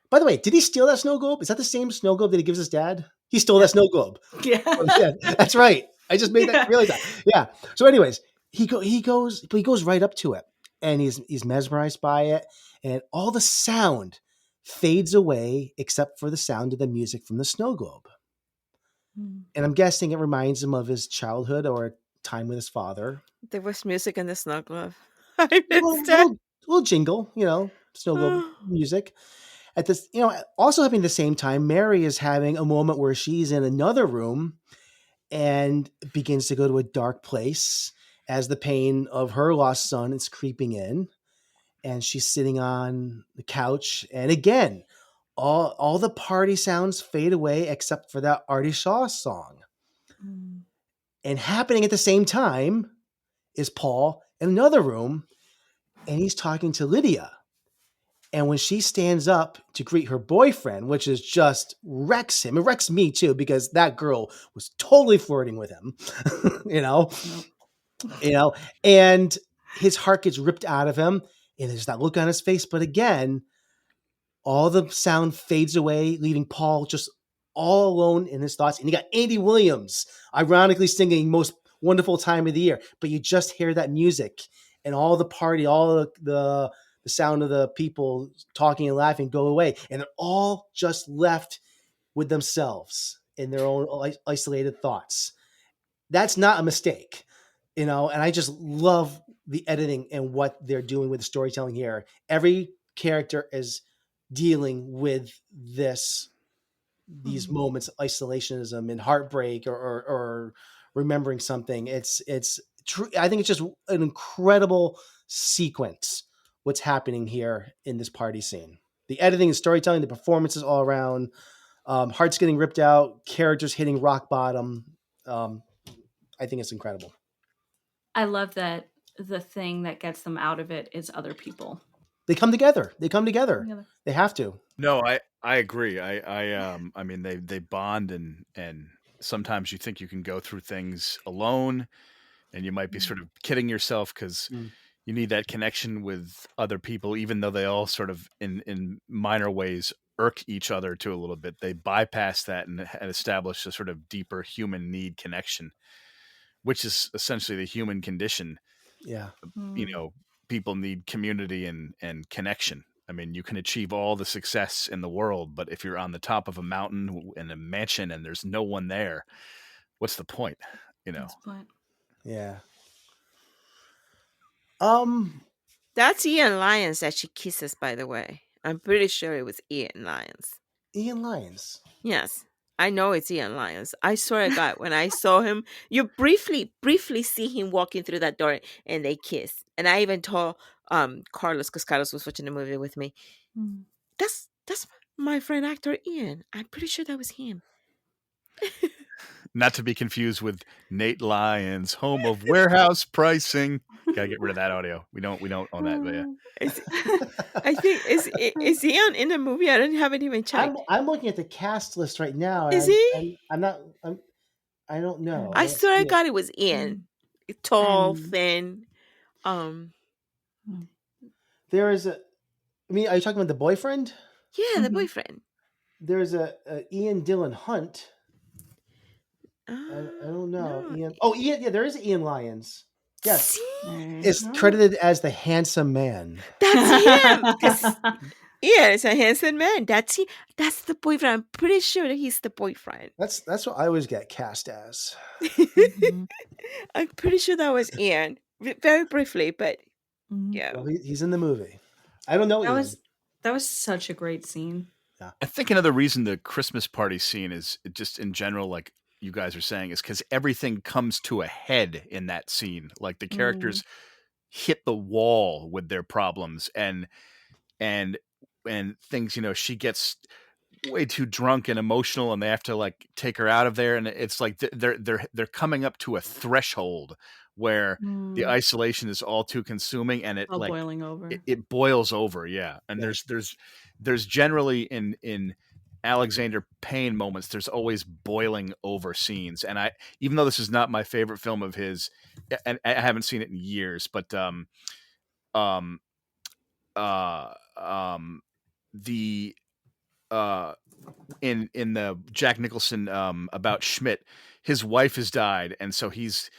By the way, did he steal that snow globe? Is that the same snow globe that he gives his dad? He stole that snow globe. Yeah. That's right. I just made that realize that. Yeah. So anyways, he goes right up to it, and he's mesmerized by it, and all the sound fades away except for the sound of the music from the snow globe. And I'm guessing it reminds him of his childhood or time with his father. There was music in the snow globe. Little jingle, snow globe music. At this, also happening at the same time, Mary is having a moment where she's in another room and begins to go to a dark place as the pain of her lost son is creeping in. And she's sitting on the couch. And again, all the party sounds fade away except for that Artie Shaw song. And happening at the same time is Paul in another room, and he's talking to Lydia. And when she stands up to greet her boyfriend, which is just wrecks him, it wrecks me too, because that girl was totally flirting with him, you know, and his heart gets ripped out of him, and there's that look on his face. But again, all the sound fades away, leaving Paul just all alone in his thoughts. And you got Andy Williams, ironically singing "Most Wonderful Time of the Year," but you just hear that music and all the party, all the sound of the people talking and laughing go away, and they're all just left with themselves in their own isolated thoughts. That's not a mistake, and I just love the editing and what they're doing with the storytelling here. Every character is dealing with these moments of isolationism and heartbreak or remembering something. It's true. I think it's just an incredible sequence what's happening here in this party scene. The editing and storytelling, the performances all around, hearts getting ripped out, characters hitting rock bottom. I think it's incredible. I love that the thing that gets them out of it is other people. They come together. They have to. No, I agree. I mean, they bond, and sometimes you think you can go through things alone, and you might be sort of kidding yourself because you need that connection with other people, even though they all sort of in minor ways irk each other to a little bit. They bypass that and establish a sort of deeper human need connection, which is essentially the human condition. Yeah. People need community and connection. I mean, you can achieve all the success in the world, but if you're on the top of a mountain in a mansion and there's no one there, what's the point? What's the point? Yeah. That's Ian Lyons that she kisses, by the way. I'm pretty sure it was Ian Lyons. Ian Lyons. Yes. I know it's Ian Lyons. I swear to God, when I saw him, you briefly see him walking through that door and they kiss. And I even told Carlos, because Carlos was watching the movie with me, that's my friend actor Ian. I'm pretty sure that was him. Not to be confused with Nate Lyons, home of warehouse pricing. Gotta get rid of that audio. We don't own that, but yeah. I think is he in the movie? I haven't even checked. I'm looking at the cast list right now. Is he? I don't know. I swear I got it was Ian. Tall, thin. There is are you talking about the boyfriend? Yeah, the boyfriend. There's a Ian Dylan Hunt. I don't know. No. Ian. Oh, Ian. Yeah, there is Ian Lyons. Yes, it's credited as the handsome man. That's him. Yeah, it's a handsome man. That's the boyfriend. I'm pretty sure that he's the boyfriend. That's what I always get cast as. I'm pretty sure that was Ian, very briefly, but yeah, well, he's in the movie. I don't know. That was such a great scene. Yeah. I think another reason the Christmas party scene is just in general, like you guys are saying, is because everything comes to a head in that scene. Like the characters hit the wall with their problems and things, she gets way too drunk and emotional and they have to like take her out of there. And it's like they're coming up to a threshold where the isolation is all too consuming and it boiling over. It boils over. Yeah. And there's generally in Alexander Payne moments, there's always boiling over scenes. And even though this is not my favorite film of his, and I haven't seen it in years, but in the Jack Nicholson about Schmidt, his wife has died, and so he's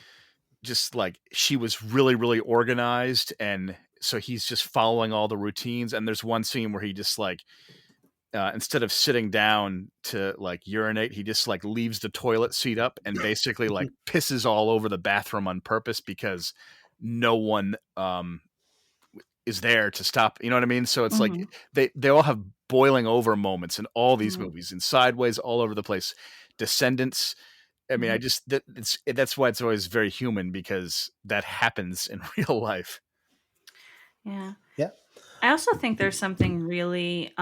just like, she was really, really organized, and so he's just following all the routines. And there's one scene where he just like instead of sitting down to like urinate, he just like leaves the toilet seat up and basically like pisses all over the bathroom on purpose because no one is there to stop. You know what I mean? So it's like they all have boiling over moments in all these movies, and Sideways, all over the place. Descendants. I mean, that's why it's always very human, because that happens in real life. Yeah. Yeah. I also think there's something really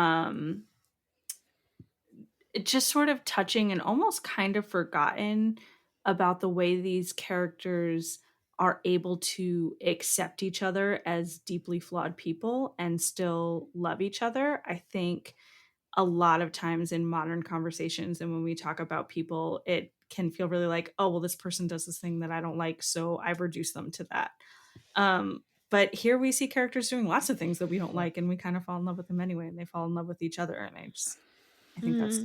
just sort of touching and almost kind of forgotten about the way these characters are able to accept each other as deeply flawed people and still love each other. I think a lot of times in modern conversations and when we talk about people, it can feel really like, oh, well, this person does this thing that I don't like, so I reduce them to that. But here we see characters doing lots of things that we don't like, and we kind of fall in love with them anyway, and they fall in love with each other. And I think that's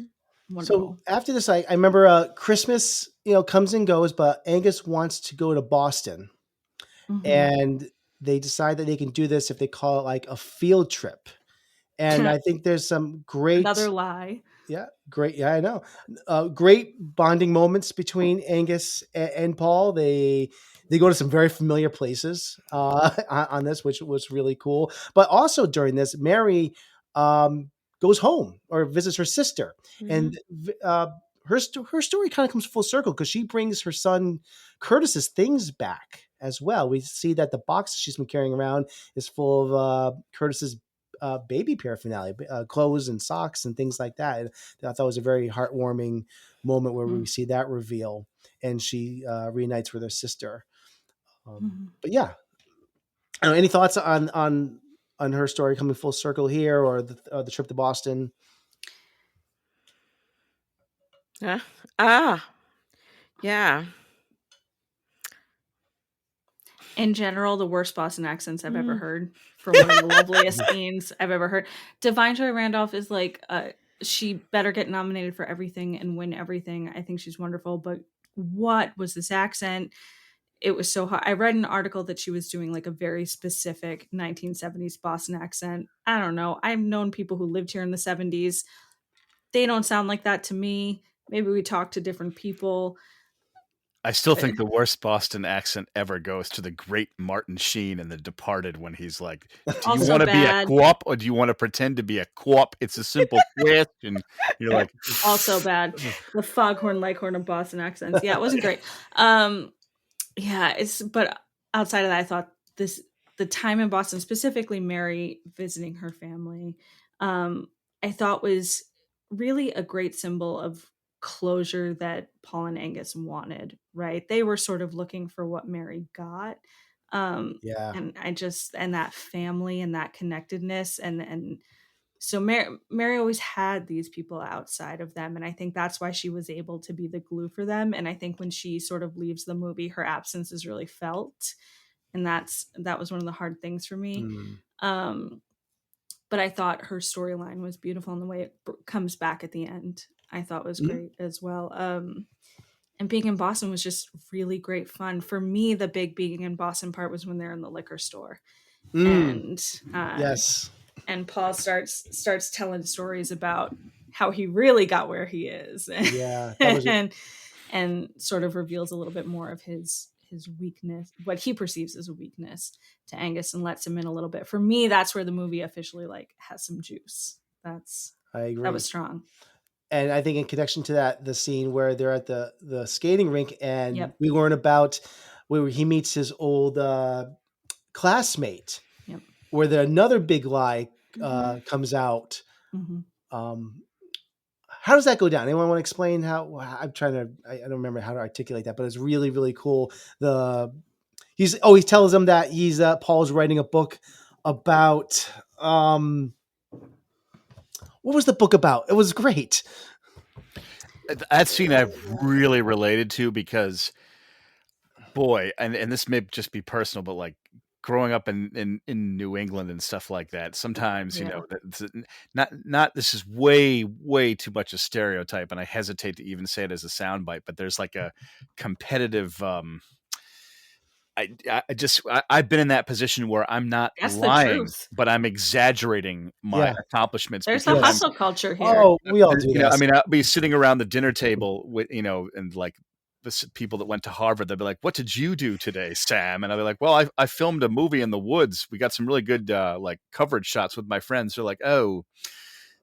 wonderful. So after this, I remember Christmas, comes and goes, but Angus wants to go to Boston, and they decide that they can do this if they call it like a field trip. And I think there's some great another lie. Yeah, great. Yeah, I know. Great bonding moments between Angus and Paul. They go to some very familiar places on this, which was really cool. But also during this, Mary goes home or visits her sister, and her story kind of comes full circle because she brings her son Curtis's things back as well. We see that the box she's been carrying around is full of Curtis's baby paraphernalia, clothes and socks and things like that. And I thought it was a very heartwarming moment where we see that reveal, and she reunites with her sister. But yeah, any thoughts on her story coming full circle here, or the trip to Boston? Yeah. In general, the worst Boston accents I've ever heard, for one of the loveliest scenes I've ever heard. Da'Vine Joy Randolph is like, she better get nominated for everything and win everything. I think she's wonderful, but what was this accent? It was so hard. I read an article that she was doing like a very specific 1970s Boston accent. I don't know. I've known people who lived here in the 70s. They don't sound like that to me. Maybe we talk to different people. I still think the worst Boston accent ever goes to the great Martin Sheen in The Departed when he's like, do you want to be a co-op or do you want to pretend to be a co-op? It's a simple question. You're like... Also bad. The Foghorn Leghorn of Boston accents. Yeah, it wasn't great. But outside of that, I thought the time in Boston, specifically Mary visiting her family, I thought was really a great symbol of closure that Paul and Angus wanted, right? They were sort of looking for what Mary got. And that family and that connectedness. And so Mary always had these people outside of them. And I think that's why she was able to be the glue for them. And I think when she sort of leaves the movie, her absence is really felt. And that was one of the hard things for me. But I thought her storyline was beautiful, and the way it comes back at the end, I thought was great as well. And being in Boston was just really great fun. For me, the big being in Boston part was when they're in the liquor store. And yes. And Paul starts telling stories about how he really got where he is. And sort of reveals a little bit more of his weakness, what he perceives as a weakness, to Angus, and lets him in a little bit. For me, that's where the movie officially has some juice. I agree. That was strong. And I think in connection to that, the scene where they're at the skating rink and we learn about where he meets his old classmate, where another big lie comes out. How does that go down? Anyone want to explain how? I don't remember how to articulate that, but it's really, really cool. He tells them that Paul's writing a book about, what was the book about? It was great. That scene I really related to because, boy, and this may just be personal, but like growing up in New England and stuff like that, sometimes, not this is way, way too much a stereotype, and I hesitate to even say it as a soundbite, but there's like a competitive, I've been in that position where I'm not lying, but I'm exaggerating my accomplishments. There's a hustle culture here. Oh, we all do that. I mean, I'll be sitting around the dinner table with, and like the people that went to Harvard, they'll be like, "What did you do today, Sam?" And I'll be like, "Well, I filmed a movie in the woods. We got some really good like coverage shots with my friends." They're like, "Oh,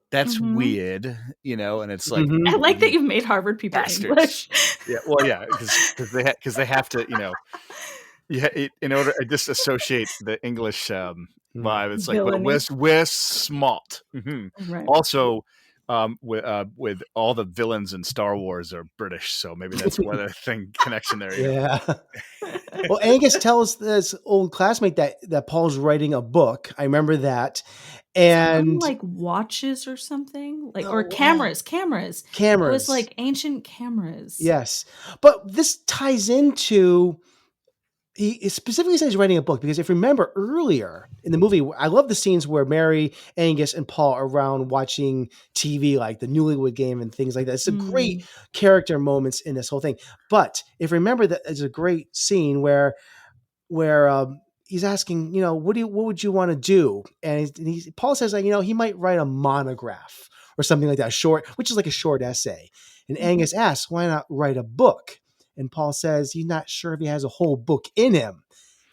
that's weird," and it's like, I like that you've made Harvard people English. because they have to, in order to disassociate the English vibe. It's like, but we're smart. Right. Also, with all the villains in Star Wars are British, so maybe that's one thing connection there. Yeah. Well, Angus tells this old classmate that Paul's writing a book. I remember that. And like watches or something, like, Oh, or wow. cameras. It was Cameras. like ancient cameras. Yes. But this ties into, he specifically says he's writing a book because if you remember earlier in the movie, I love the scenes where Mary, Angus, and Paul are around watching TV, like the Newlywed Game and things like that. It's a great character moments in this whole thing. But if you remember, that there's a great scene where he's asking, what would you want to do? And Paul says, like, he might write a monograph or something like that, short, which is like a short essay. And Angus asks, why not write a book? And Paul says he's not sure if he has a whole book in him.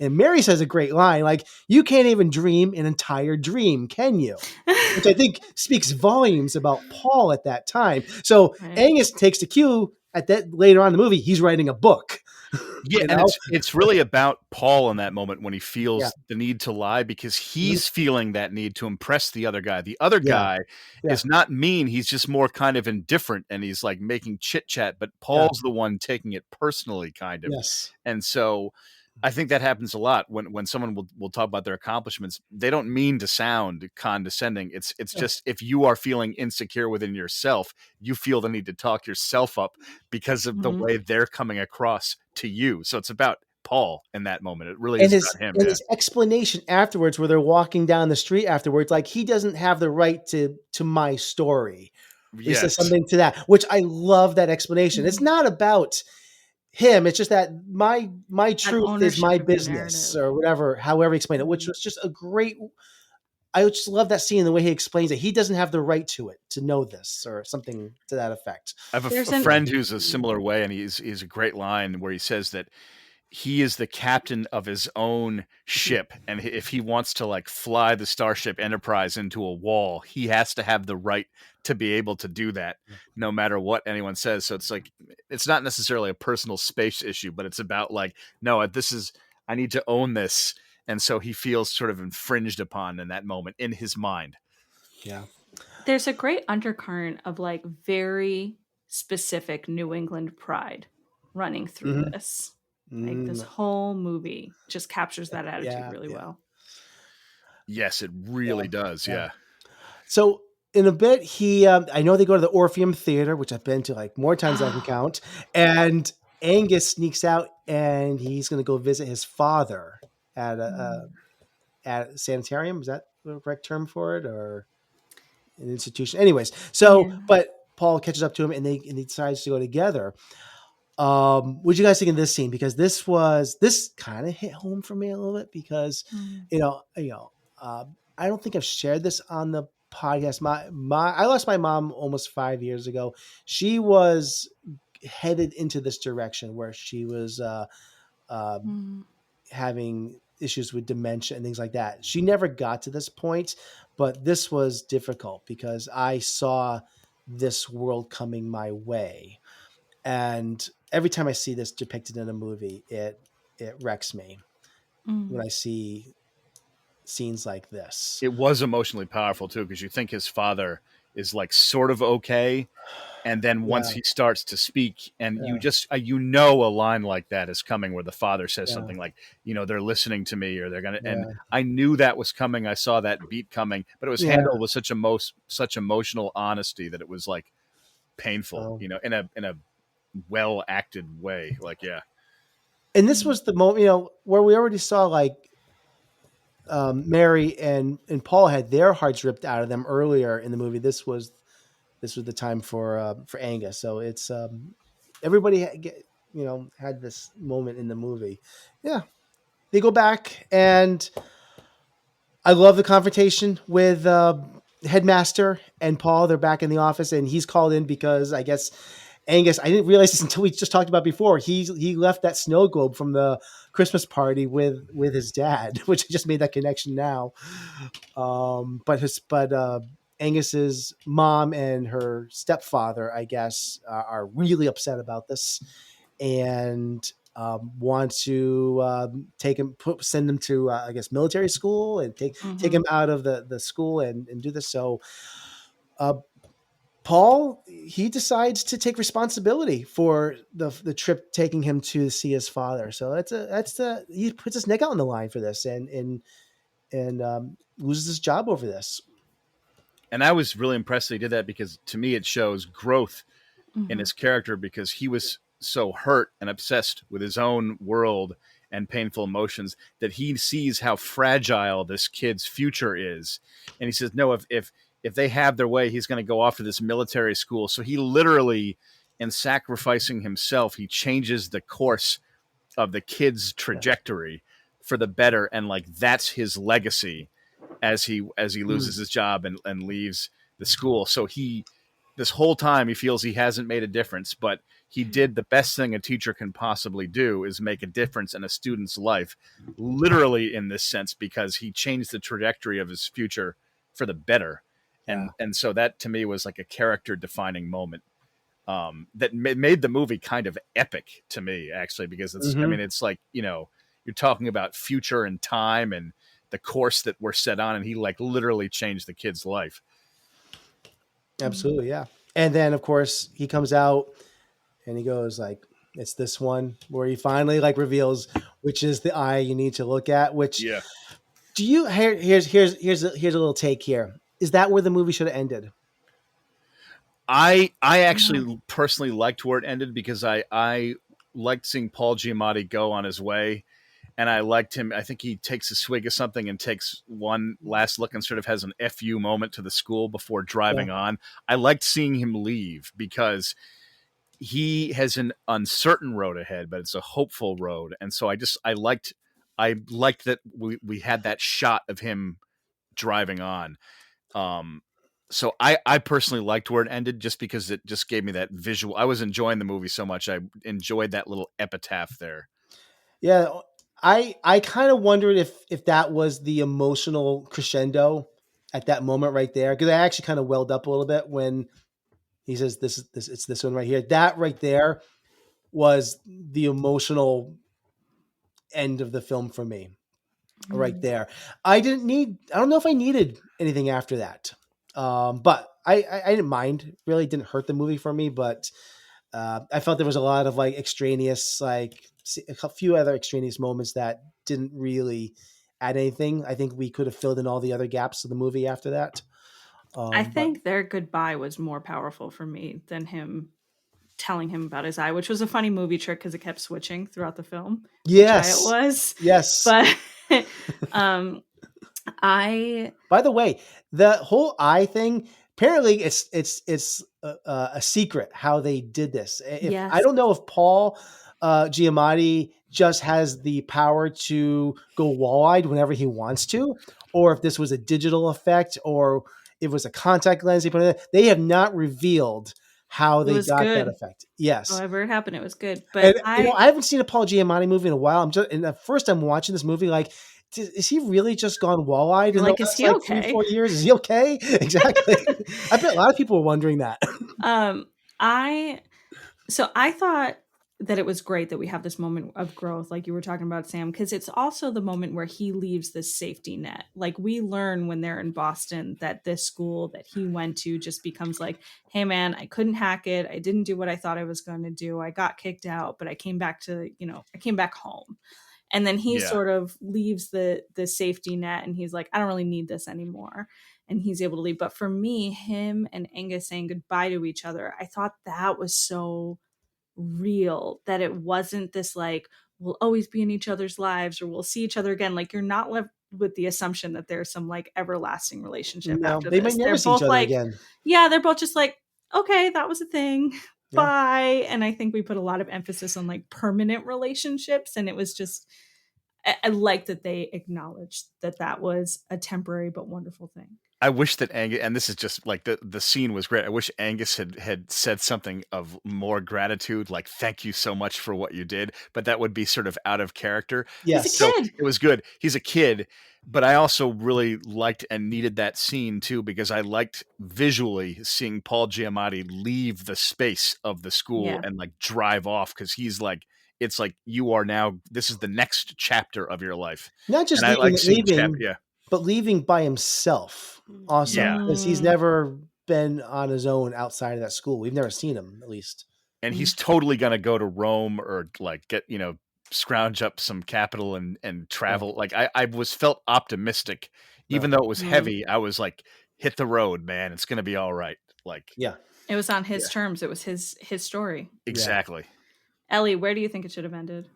And Mary says a great line, like, you can't even dream an entire dream, can you? Which I think speaks volumes about Paul at that time. So Angus takes the cue at that later on in the movie, he's writing a book. Yeah, and it's really about Paul in that moment when he feels the need to lie, because he's feeling that need to impress the other guy. The other guy is not mean. He's just more kind of indifferent, and he's like making chit chat, but Paul's the one taking it personally, kind of. Yes. And so I think that happens a lot when someone will talk about their accomplishments. They don't mean to sound condescending. It's just, if you are feeling insecure within yourself, you feel the need to talk yourself up because of the way they're coming across to you. So it's about Paul in that moment. It really is about him. And his explanation afterwards, where they're walking down the street afterwards, like, he doesn't have the right to my story. He says something to that, which I love that explanation. It's not about him. It's just that my truth is my business, or whatever, however he explained it, which was just a great, I just love that scene, the way he explains it. He doesn't have the right to it, to know this, or something to that effect. I have a friend who's a similar way, and he's a great line where he says that he is the captain of his own ship, and if he wants to like fly the Starship Enterprise into a wall, he has to have the right to be able to do that, no matter what anyone says. So it's like, it's not necessarily a personal space issue, but it's about like, no, I need to own this. And so he feels sort of infringed upon in that moment in his mind. Yeah. There's a great undercurrent of like very specific New England pride running through this. Like, this whole movie just captures that attitude really well. Yes, it really does. Yeah. So in a bit, I know they go to the Orpheum Theater, which I've been to like more times than I can count. And Angus sneaks out, and he's going to go visit his father at a sanitarium. Is that the correct term for it, or an institution? Anyways, but Paul catches up to him, and he decides to go together. What did you guys think of this scene? Because this kind of hit home for me a little bit, because I don't think I've shared this on the podcast. I lost my mom almost 5 years ago. She was headed into this direction where she was having issues with dementia and things like that. She never got to this point, but this was difficult because I saw this world coming my way. And every time I see this depicted in a movie, it wrecks me when I see scenes like this. It was emotionally powerful too, because you think his father is like sort of okay, and then once he starts to speak, and you just a line like that is coming, where the father says something like, they're listening to me, or they're gonna. And I knew that was coming. I saw that beat coming, but it was handled with such emotional honesty that it was like painful, in a well acted way. Like, and this was the moment, where we already saw like Mary and Paul had their hearts ripped out of them earlier in the movie. This was the time for Angus. So it's everybody had this moment in the movie. Yeah, they go back, and I love the confrontation with Headmaster and Paul. They're back in the office, and he's called in because I guess Angus, I didn't realize this until we just talked about before. He left that snow globe from the Christmas party with his dad, which I just made that connection now. But Angus's mom and her stepfather, I guess, are really upset about this, and want to send him to I guess military school, and take him out of the school and do this. So Paul, he decides to take responsibility for the trip taking him to see his father. So he puts his neck out on the line for this and loses his job over this. And I was really impressed that he did that, because to me it shows growth in his character, because he was so hurt and obsessed with his own world and painful emotions that he sees how fragile this kid's future is. And he says, no, if they have their way, he's going to go off to this military school. So he literally, in sacrificing himself, he changes the course of the kid's trajectory for the better. And like, that's his legacy as he loses his job and leaves the school. So this whole time he feels he hasn't made a difference, but he did the best thing a teacher can possibly do, is make a difference in a student's life, literally in this sense, because he changed the trajectory of his future for the better. And so that to me was like a character defining moment that made the movie kind of epic to me, actually, because it's, I mean, it's like, you're talking about future and time and the course that we're set on, and he like literally changed the kid's life. Absolutely. Yeah. And then of course he comes out and he goes like, it's this one, where he finally like reveals which is the eye you need to look at, which do you, here's a little take here. Is that where the movie should have ended? I actually personally liked where it ended, because I liked seeing Paul Giamatti go on his way. And I liked him. I think he takes a swig of something and takes one last look and sort of has an FU moment to the school before driving on. I liked seeing him leave, because he has an uncertain road ahead, but it's a hopeful road. And so I liked that we had that shot of him driving on. So I personally liked where it ended, just because it just gave me that visual. I was enjoying the movie so much. I enjoyed that little epitaph there. Yeah. I kind of wondered if that was the emotional crescendo at that moment right there, because I actually kind of welled up a little bit when he says it's this one right here. That right there was the emotional end of the film for me. Right there. I don't know if I needed anything after that. But I didn't mind. It really didn't hurt the movie for me, but I felt there was a lot of like extraneous, like a few other extraneous moments that didn't really add anything. I think we could have filled in all the other gaps of the movie after that. I think their goodbye was more powerful for me than him telling him about his eye, which was a funny movie trick because it kept switching throughout the film. Yes, it was. Yes, but By the way, the whole eye thing, apparently it's a secret how they did this. Yes. I don't know if Paul Giamatti just has the power to go wall-eyed whenever he wants to, or if this was a digital effect, or it was a contact lens. They have not revealed how they got that effect. Yes. However it happened, it was good. But I haven't seen a Paul Giamatti movie in a while. And the first time watching this movie, like, is he really just gone wall-eyed in like, is he okay? 3-4 years? Is he okay? Exactly. I bet a lot of people were wondering that. I thought that it was great that we have this moment of growth, like you were talking about, Sam, because it's also the moment where he leaves this safety net. Like, we learn when they're in Boston that this school that he went to just becomes like, hey man, I couldn't hack it. I didn't do what I thought I was going to do. I got kicked out, but I came back home. And then he sort of leaves the safety net and he's like, I don't really need this anymore. And he's able to leave. But for me, him and Angus saying goodbye to each other, I thought that was so real, that it wasn't this like, we'll always be in each other's lives or we'll see each other again. Like, you're not left with the assumption that there's some like everlasting relationship after they this. might never see each other again. Yeah, they're both just like, okay, that was a thing. Yeah. Bye. And I think we put a lot of emphasis on like permanent relationships, and it was just, I like that they acknowledged that was a temporary but wonderful thing. I wish that Angus, and this is just like the scene was great. I wish Angus had said something of more gratitude, like, thank you so much for what you did, but that would be sort of out of character. Yes. He's a kid. So it was good. He's a kid, but I also really liked and needed that scene too, because I liked visually seeing Paul Giamatti leave the space of the school and like drive off, because he's like, it's like, you are now, this is the next chapter of your life. Not just leaving, but leaving by himself also, because he's never been on his own outside of that school. We've never seen him, at least. And he's totally going to go to Rome or like get, scrounge up some capital and travel. Like I felt optimistic, even though it was heavy. I was like, hit the road, man. It's going to be all right. Like, yeah, it was on his terms. It was his story. Exactly. Yeah. Ellie, where do you think it should have ended?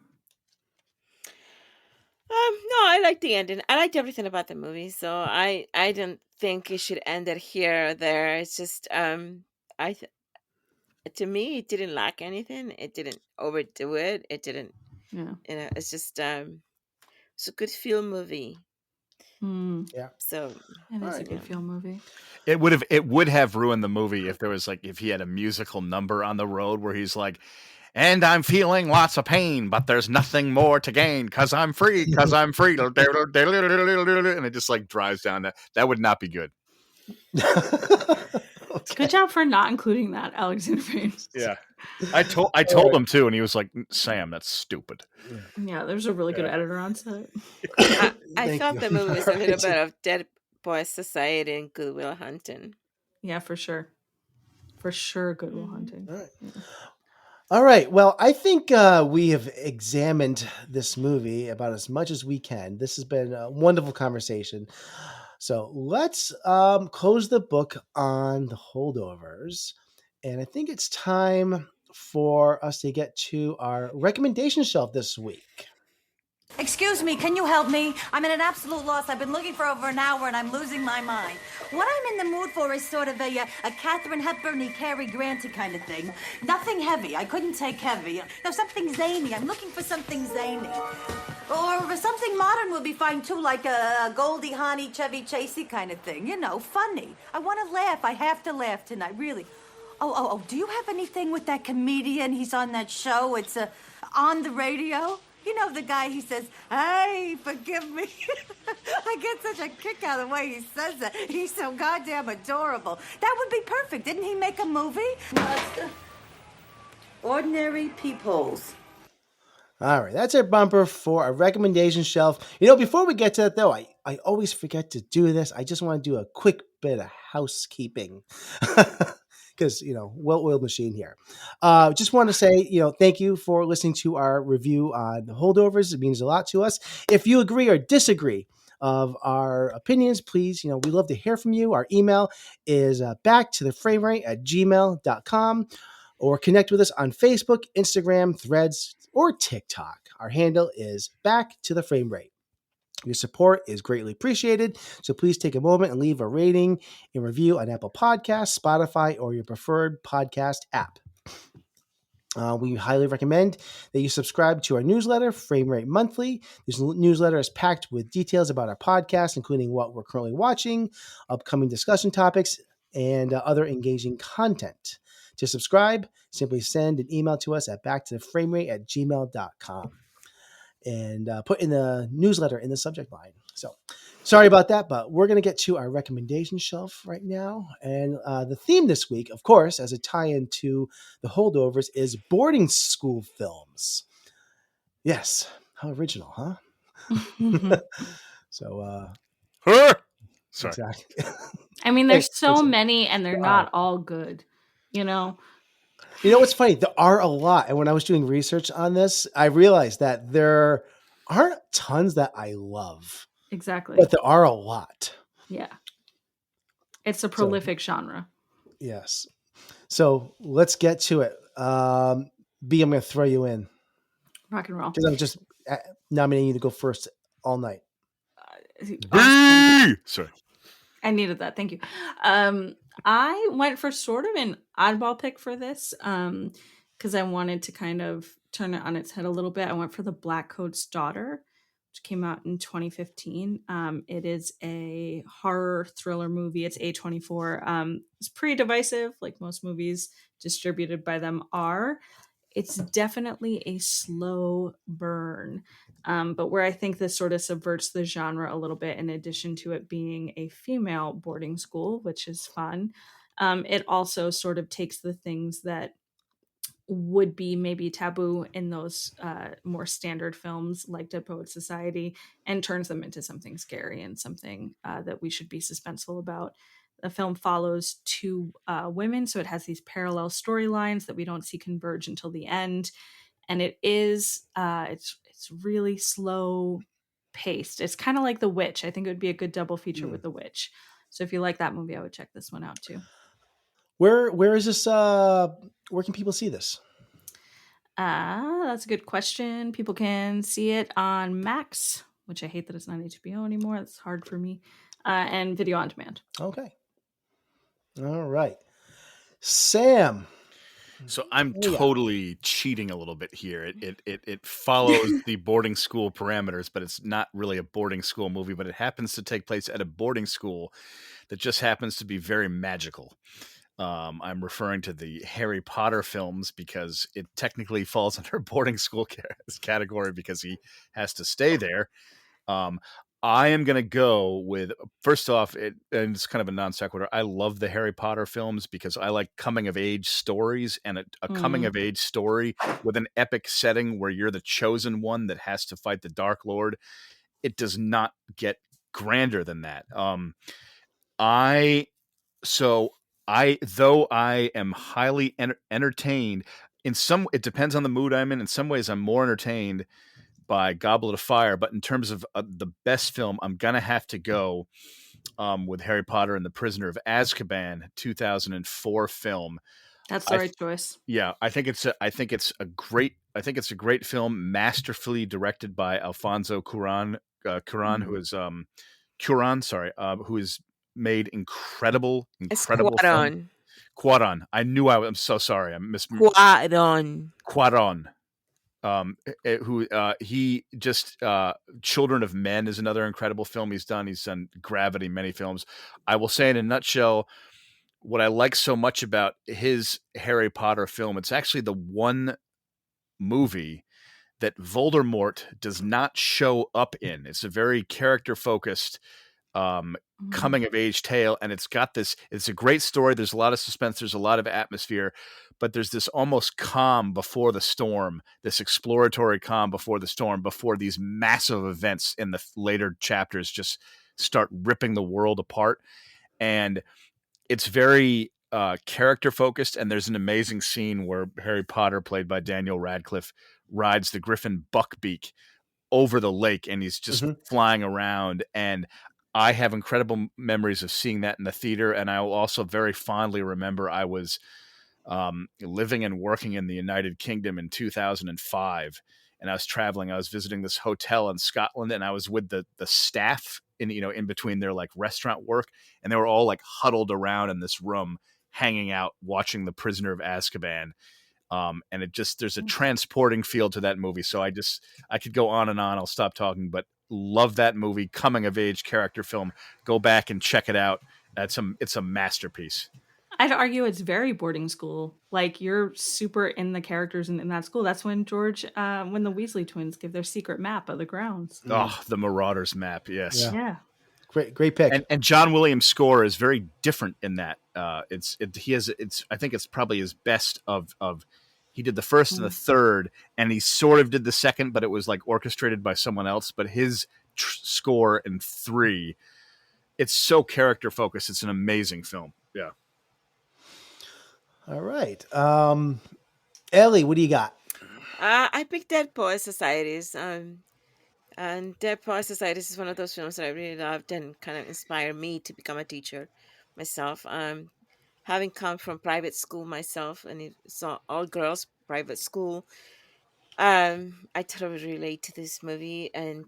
No, I liked the ending. I liked everything about the movie, so I didn't think it should end it here or there. It's just to me, it didn't lack anything. It didn't overdo it. It didn't. Yeah. It's just it's a good feel movie. Yeah. So it is a good feel movie. It would have ruined the movie if there was like if he had a musical number on the road where he's like, and I'm feeling lots of pain, but there's nothing more to gain because I'm free, and it just like drives down. That would not be good. Good job for not including that, Alexander Payne. Yeah, I told him too, and he was like, "Sam, that's stupid." Yeah, there's a really good editor on set. I thought the movie was a little bit of Dead Boy Society and Good Will Hunting. Yeah, for sure. Good Will Hunting. All right. All right. Well, I think we have examined this movie about as much as we can. This has been a wonderful conversation. So let's close the book on the Holdovers. And I think it's time for us to get to our recommendation shelf this week. Excuse me, can you help me? I'm in an absolute loss. I've been looking for over an hour and I'm losing my mind. What I'm in the mood for is sort of a Katharine Hepburn-y, Cary Grant-y kind of thing. Nothing heavy. I couldn't take heavy. No, something zany. I'm looking for something zany. Or something modern would be fine too, like a Goldie Hawn, Chevy Chasey kind of thing. You know, funny. I want to laugh. I have to laugh tonight, really. Oh, do you have anything with that comedian? He's on that show. It's on the radio. You know the guy, he says, hey, forgive me. I get such a kick out of the way he says that. He's so goddamn adorable. That would be perfect. Didn't he make a movie? No, it's the Ordinary Peepholes. All right, that's our bumper for our recommendation shelf. You know, before we get to that, though, I always forget to do this. I just want to do a quick bit of housekeeping. Because, well-oiled machine here. Just want to say, thank you for listening to our review on the Holdovers. It means a lot to us. If you agree or disagree of our opinions, please, we love to hear from you. Our email is backtotheframerate@gmail.com, or connect with us on Facebook, Instagram, Threads, or TikTok. Our handle is Back to the Frame Rate. Your support is greatly appreciated, so please take a moment and leave a rating and review on Apple Podcasts, Spotify, or your preferred podcast app. We highly recommend that you subscribe to our newsletter, Frame Rate Monthly. This newsletter is packed with details about our podcast, including what we're currently watching, upcoming discussion topics, and other engaging content. To subscribe, simply send an email to us at backtotheframerate@gmail.com. And put in the newsletter in the subject line. So sorry about that, but we're going to get to our recommendation shelf right now. And the theme this week, of course, as a tie-in to the Holdovers, is boarding school films. Yes. How original, huh? So, sorry. Exactly. I mean, there's so many and they're not all good, You know what's funny? There are a lot. And when I was doing research on this, I realized that there aren't tons that I love. Exactly. But there are a lot. Yeah. It's a prolific genre. Yes. So let's get to it. B, I'm going to throw you in. Rock and roll. Because I'm just nominating you to go first all night. Sorry. I needed that. Thank you. I went for sort of an oddball pick for this because I wanted to kind of turn it on its head a little bit. I went for The Blackcoat's Daughter, which came out in 2015. It is a horror thriller movie. It's A24. It's pretty divisive, like most movies distributed by them are. It's definitely a slow burn. But where I think this sort of subverts the genre a little bit, in addition to it being a female boarding school, which is fun, it also sort of takes the things that would be maybe taboo in those more standard films like Dead Poets Society and turns them into something scary and something that we should be suspenseful about. The film follows two women, so it has these parallel storylines that we don't see converge until the end, and it is it's really slow paced. It's kind of like The Witch. I think it would be a good double feature with The Witch. So if you like that movie, I would check this one out too. Where is this? Where can people see this? That's a good question. People can see it on Max, which I hate that it's not HBO anymore. It's hard for me. And video on demand. Okay. All right. Sam. So I'm totally cheating a little bit here. It follows the boarding school parameters, but it's not really a boarding school movie, but it happens to take place at a boarding school that just happens to be very magical. I'm referring to the Harry Potter films because it technically falls under boarding school category because he has to stay there. I am going to go with, first off, and it's kind of a non sequitur. I love the Harry Potter films because I like coming of age stories, and a coming of age story with an epic setting where you're the chosen one that has to fight the Dark Lord. It does not get grander than that. Though I am highly entertained it depends on the mood I'm in. In some ways I'm more entertained by Goblet of Fire, but in terms of the best film, I'm going to have to go with Harry Potter and the Prisoner of Azkaban, 2004 film. That's the right choice. Yeah, I think it's a great film, masterfully directed by Alfonso Cuarón, who is made incredible film. Cuarón. I'm so sorry. I Cuarón. He just Children of Men is another incredible film he's done. He's done Gravity, many films. I will say in a nutshell, what I like so much about his Harry Potter film, it's actually the one movie that Voldemort does not show up in. It's a very character focused coming of age tale, and it's a great story. There's a lot of suspense, there's a lot of atmosphere, but there's this almost calm before the storm, this exploratory calm before the storm, before these massive events in the later chapters just start ripping the world apart. And it's very character focused, and there's an amazing scene where Harry Potter, played by Daniel Radcliffe, rides the Griffin Buckbeak over the lake, and he's just flying around. And I have incredible memories of seeing that in the theater, and I will also very fondly remember I was living and working in the United Kingdom in 2005, and I was traveling. I was visiting this hotel in Scotland, and I was with the staff in between their like restaurant work, and they were all like huddled around in this room, hanging out, watching The Prisoner of Azkaban. And there's a transporting feel to that movie. So I could go on and on. I'll stop talking, but love that movie, coming of age character film. Go back and check it out. It's a masterpiece. I'd argue it's very boarding school. Like, you're super in the characters in that school. That's when when the Weasley twins give their secret map of the grounds. Oh, the Marauders map. Yes. Yeah. Great pick. And John Williams' score is very different in that. I think it's probably his best of he did the first and the third, and he sort of did the second, but it was like orchestrated by someone else. But his score in 3, it's so character focused. It's an amazing film. Yeah. All right. Ellie, what do you got? I picked Dead Poets Societies. And Dead Poets Societies is one of those films that I really loved and kind of inspired me to become a teacher myself. Having come from private school myself, and it's all girls private school, I totally relate to this movie. And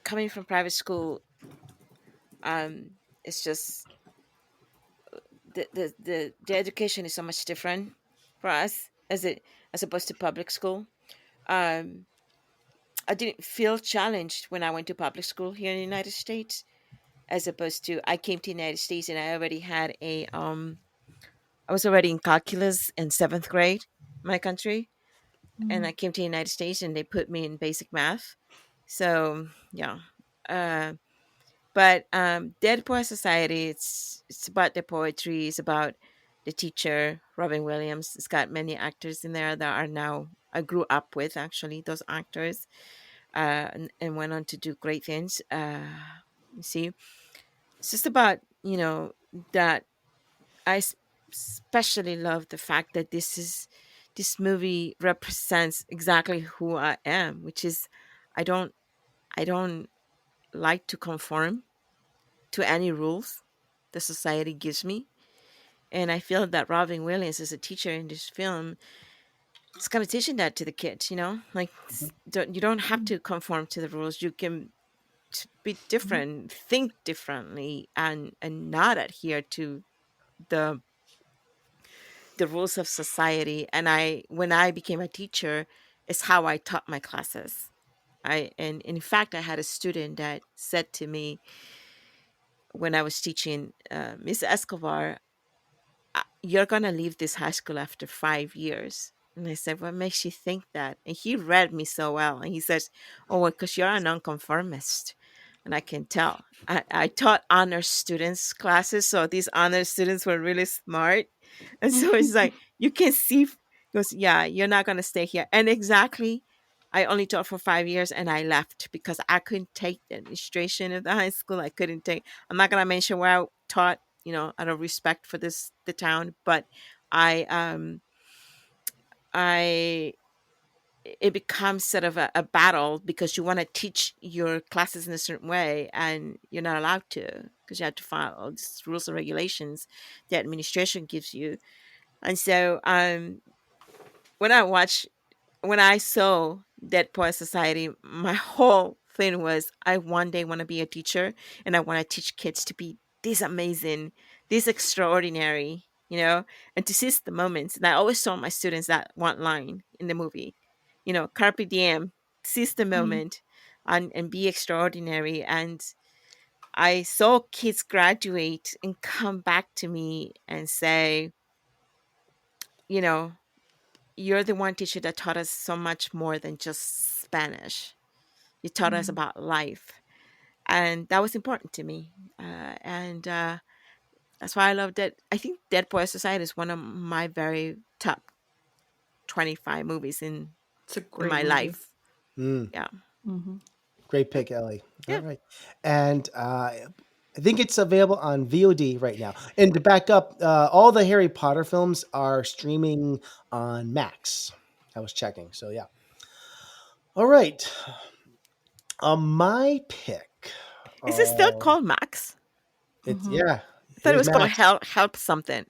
coming from private school, it's just the education is so much different for us as opposed to public school. I didn't feel challenged when I went to public school here in the United States, as opposed to I came to the United States and I already had I was already in calculus in 7th grade in my country. And I came to the United States and they put me in basic math. So, yeah. But Dead Poet Society, it's about the poetry. It's about the teacher, Robin Williams. It's got many actors in there that I grew up with, actually, those actors, and went on to do great things. It's just about, that I especially love the fact that this movie represents exactly who I am, which is I don't I don't like to conform to any rules the society gives me. And I feel that Robin Williams as a teacher in this film is kind of teaching that to the kids, like you don't have to conform to the rules. You can be different, think differently, and not adhere to the the rules of society. And when I became a teacher, it's how I taught my classes. And in fact, I had a student that said to me when I was teaching, Miss Escobar, you're gonna leave this high school after 5 years. And I said, what makes you think that? And he read me so well. And he says, oh, well, because you're a nonconformist. And I can tell. I taught honor students classes. So these honor students were really smart. And so it's like, you can see, he goes, yeah, you're not going to stay here. And exactly, I only taught for 5 years and I left because I couldn't take the administration of the high school. I'm not going to mention where I taught, out of respect for the town, but I, I, it becomes sort of a battle because you want to teach your classes in a certain way and you're not allowed to because you have to follow all these rules and regulations the administration gives you. And so when I saw Dead Poet Society, my whole thing was I one day want to be a teacher and I want to teach kids to be this amazing, this extraordinary, and to seize the moments. And I always told my students that one line in the movie, carpe diem, seize the moment and be extraordinary. And I saw kids graduate and come back to me and say, you're the one teacher that taught us so much more than just Spanish. You taught us about life. And that was important to me. And that's why I love that. I think Dead Poet Society is one of my very top 25 movies in my movie. life. Mm. Yeah. Mm-hmm. Great pick, Ellie. Yeah. All right. And I think it's available on VOD right now. And to back up, all the Harry Potter films are streaming on Max. I was checking. So, yeah. All right. My pick. Is it still called Max? It's yeah. I thought it was Max. called Help Something.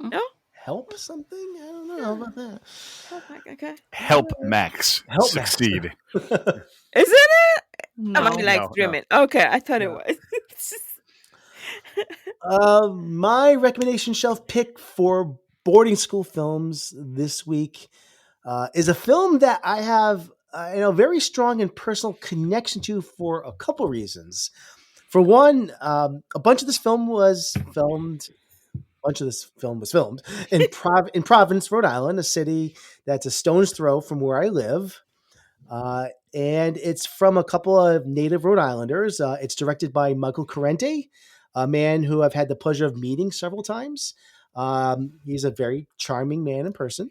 No? Help something? I don't know about that. Okay. Help Max Help succeed. Isn't it? No. Am I dreaming? Okay, I thought it was. My recommendation shelf pick for boarding school films this week is a film that I have very strong and personal connection to for a couple reasons. For one, a bunch of this film was filmed in Providence, Rhode Island, a city that's a stone's throw from where I live. And it's from a couple of native Rhode Islanders. It's directed by Michael Corrente, a man who I've had the pleasure of meeting several times. He's a very charming man in person.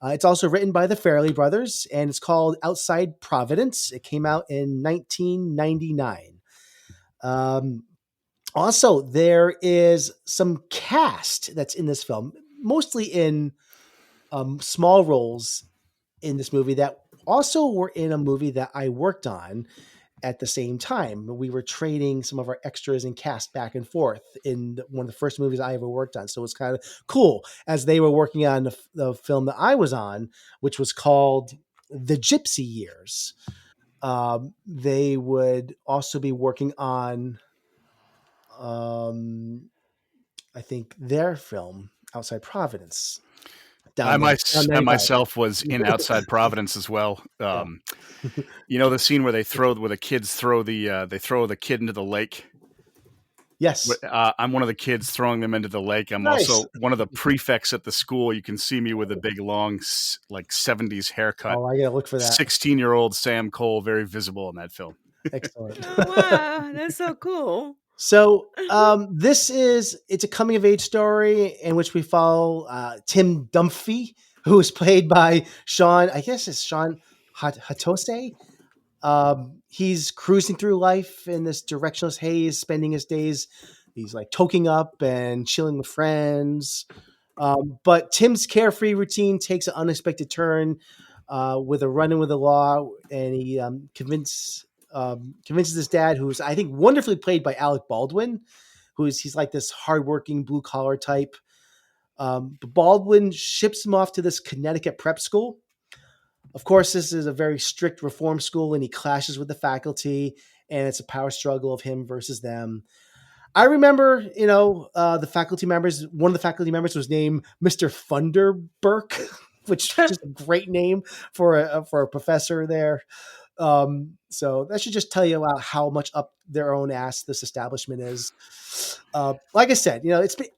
It's also written by the Farrelly brothers, and it's called Outside Providence. It came out in 1999. Also, there is some cast that's in this film, mostly in small roles in this movie that also were in a movie that I worked on at the same time. We were trading some of our extras and cast back and forth in one of the first movies I ever worked on. So it was kind of cool as they were working on the film that I was on, which was called The Gypsy Years. They would also be working on, I think, their film Outside Providence. I myself was in Outside Providence as well. The scene where the kids throw the kid into the lake. Yes. I'm one of the kids throwing them into the lake. I'm also one of the prefects at the school. You can see me with a big, long, 70s haircut. Oh, I gotta look for that. 16-year-old Sam Cole, very visible in that film. Excellent. Oh, wow, that's so cool. So it's a coming of age story in which we follow Tim Dunphy, who is played by Sean Hatose. He's cruising through life in this directionless haze, spending his days. He's like toking up and chilling with friends. But Tim's carefree routine takes an unexpected turn with a run-in with the law, and he convinces his dad, who's I think wonderfully played by Alec Baldwin, he's like this hardworking blue collar type. But Baldwin ships him off to this Connecticut prep school. Of course, this is a very strict reform school, and he clashes with the faculty, and it's a power struggle of him versus them. I remember, the faculty members. One of the faculty members was named Mr. Funderburk, which is just a great name for a professor there. So that should just tell you about how much up their own ass this establishment is. Like I said,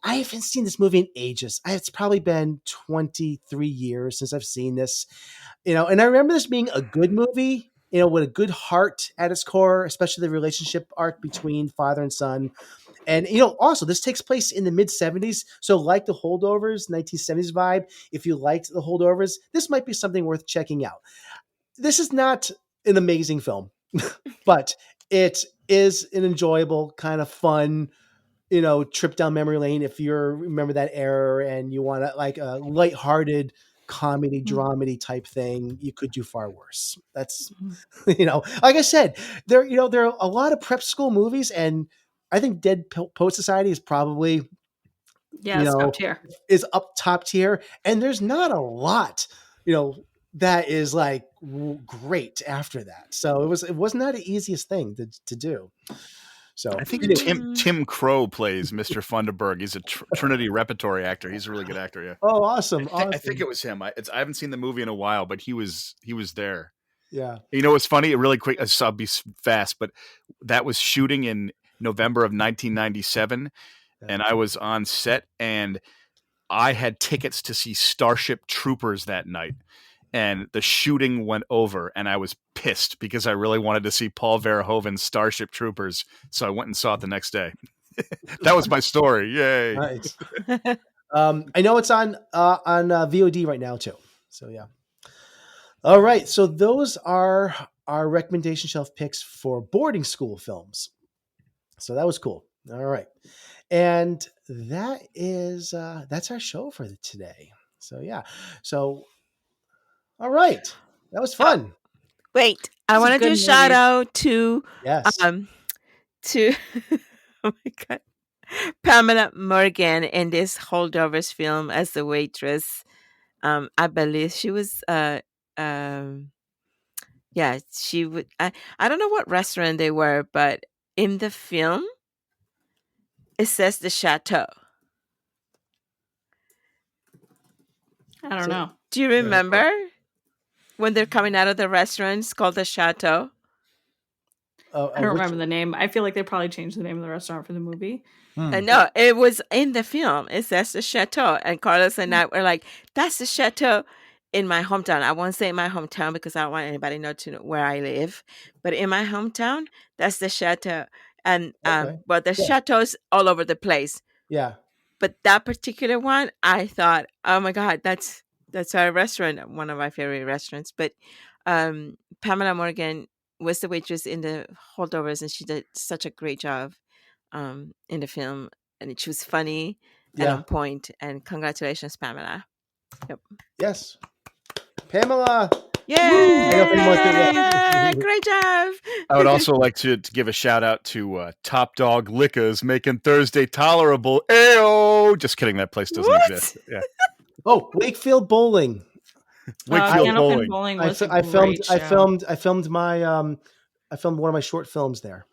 I haven't seen this movie in ages. It's probably been 23 years since I've seen this, and I remember this being a good movie, with a good heart at its core, especially the relationship arc between father and son. And, also this takes place in the mid 70s. So like the Holdovers 1970s vibe, if you liked the Holdovers, this might be something worth checking out. This is not an amazing film, but it is an enjoyable kind of fun, trip down memory lane. If you remember that era and you want like a lighthearted comedy, dramedy type thing, you could do far worse. That's, like I said, there are a lot of prep school movies, and I think Dead Poet Society is probably, top tier. Is up top tier. And there's not a lot, that is like great after that. So it was not the easiest thing to do. So I think Tim Crow plays Mr. Funderburg. He's a Trinity repertory actor. He's a really good actor. Yeah. Oh, awesome! I think it was him. I haven't seen the movie in a while, but he was there. Yeah. What's funny? Really quick. I'll be fast, but that was shooting in November of 1997, and I was on set, and I had tickets to see Starship Troopers that night. And the shooting went over, and I was pissed because I really wanted to see Paul Verhoeven's Starship Troopers. So I went and saw it the next day. That was my story. Yay. Nice. I know it's on VOD right now too. So yeah. All right. So those are our recommendation shelf picks for boarding school films. So that was cool. All right. And that is, that's our show for today. So yeah. So, all right. That was fun. Wait, I want to do a shout out to, yes. To, oh my God, Pamela Morgan in this Holdovers film as the waitress. I believe she was, she would, I don't know what restaurant they were, but in the film, it says the Chateau. I don't know. Do you remember when they're coming out of the restaurant? It's called the Chateau. I don't remember the name. I feel like they probably changed the name of the restaurant for the movie. No, it was in the film. It says the Chateau. And Carlos and I were like, that's the Chateau in my hometown. I won't say my hometown because I don't want anybody to know where I live. But in my hometown, that's the Chateau. And but the chateaus all over the place. Yeah. But that particular one, I thought, oh my God, that's our restaurant, one of my favorite restaurants. But Pamela Morgan was the waitress in the Holdovers, and she did such a great job in the film. And she was funny and on point. And congratulations, Pamela. Yep. Yes. Pamela. Yay! Great job. I would also like to give a shout out to Top Dog Liquors making Thursday tolerable. Ayo! Just kidding. That place doesn't exist. Yeah. Oh, Wakefield Bowling. Wakefield Bowling. I filmed one of my short films there.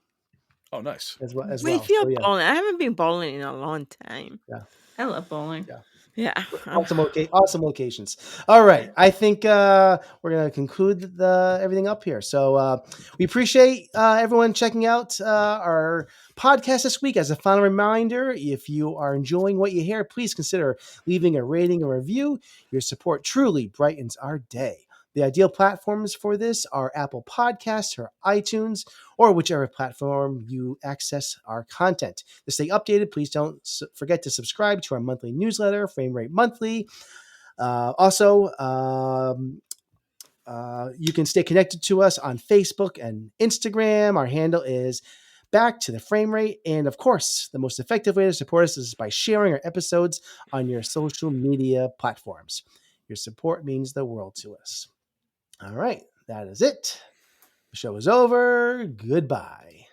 Oh, nice. As well. Wakefield Bowling. I haven't been bowling in a long time. Yeah. I love bowling. Yeah. Awesome locations. All right. I think we're going to conclude everything up here. So we appreciate everyone checking out our podcast this week. As a final reminder, if you are enjoying what you hear, please consider leaving a rating or review. Your support truly brightens our day. The ideal platforms for this are Apple Podcasts or iTunes, or whichever platform you access our content. To stay updated, please don't forget to subscribe to our monthly newsletter, Frame Rate Monthly. Also, You can stay connected to us on Facebook and Instagram. Our handle is Back to the Frame Rate. And of course, the most effective way to support us is by sharing our episodes on your social media platforms. Your support means the world to us. All right, that is it. The show is over. Goodbye.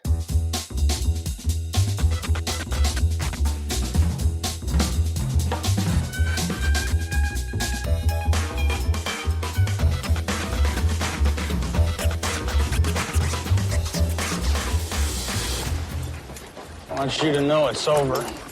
I want you to know it's over.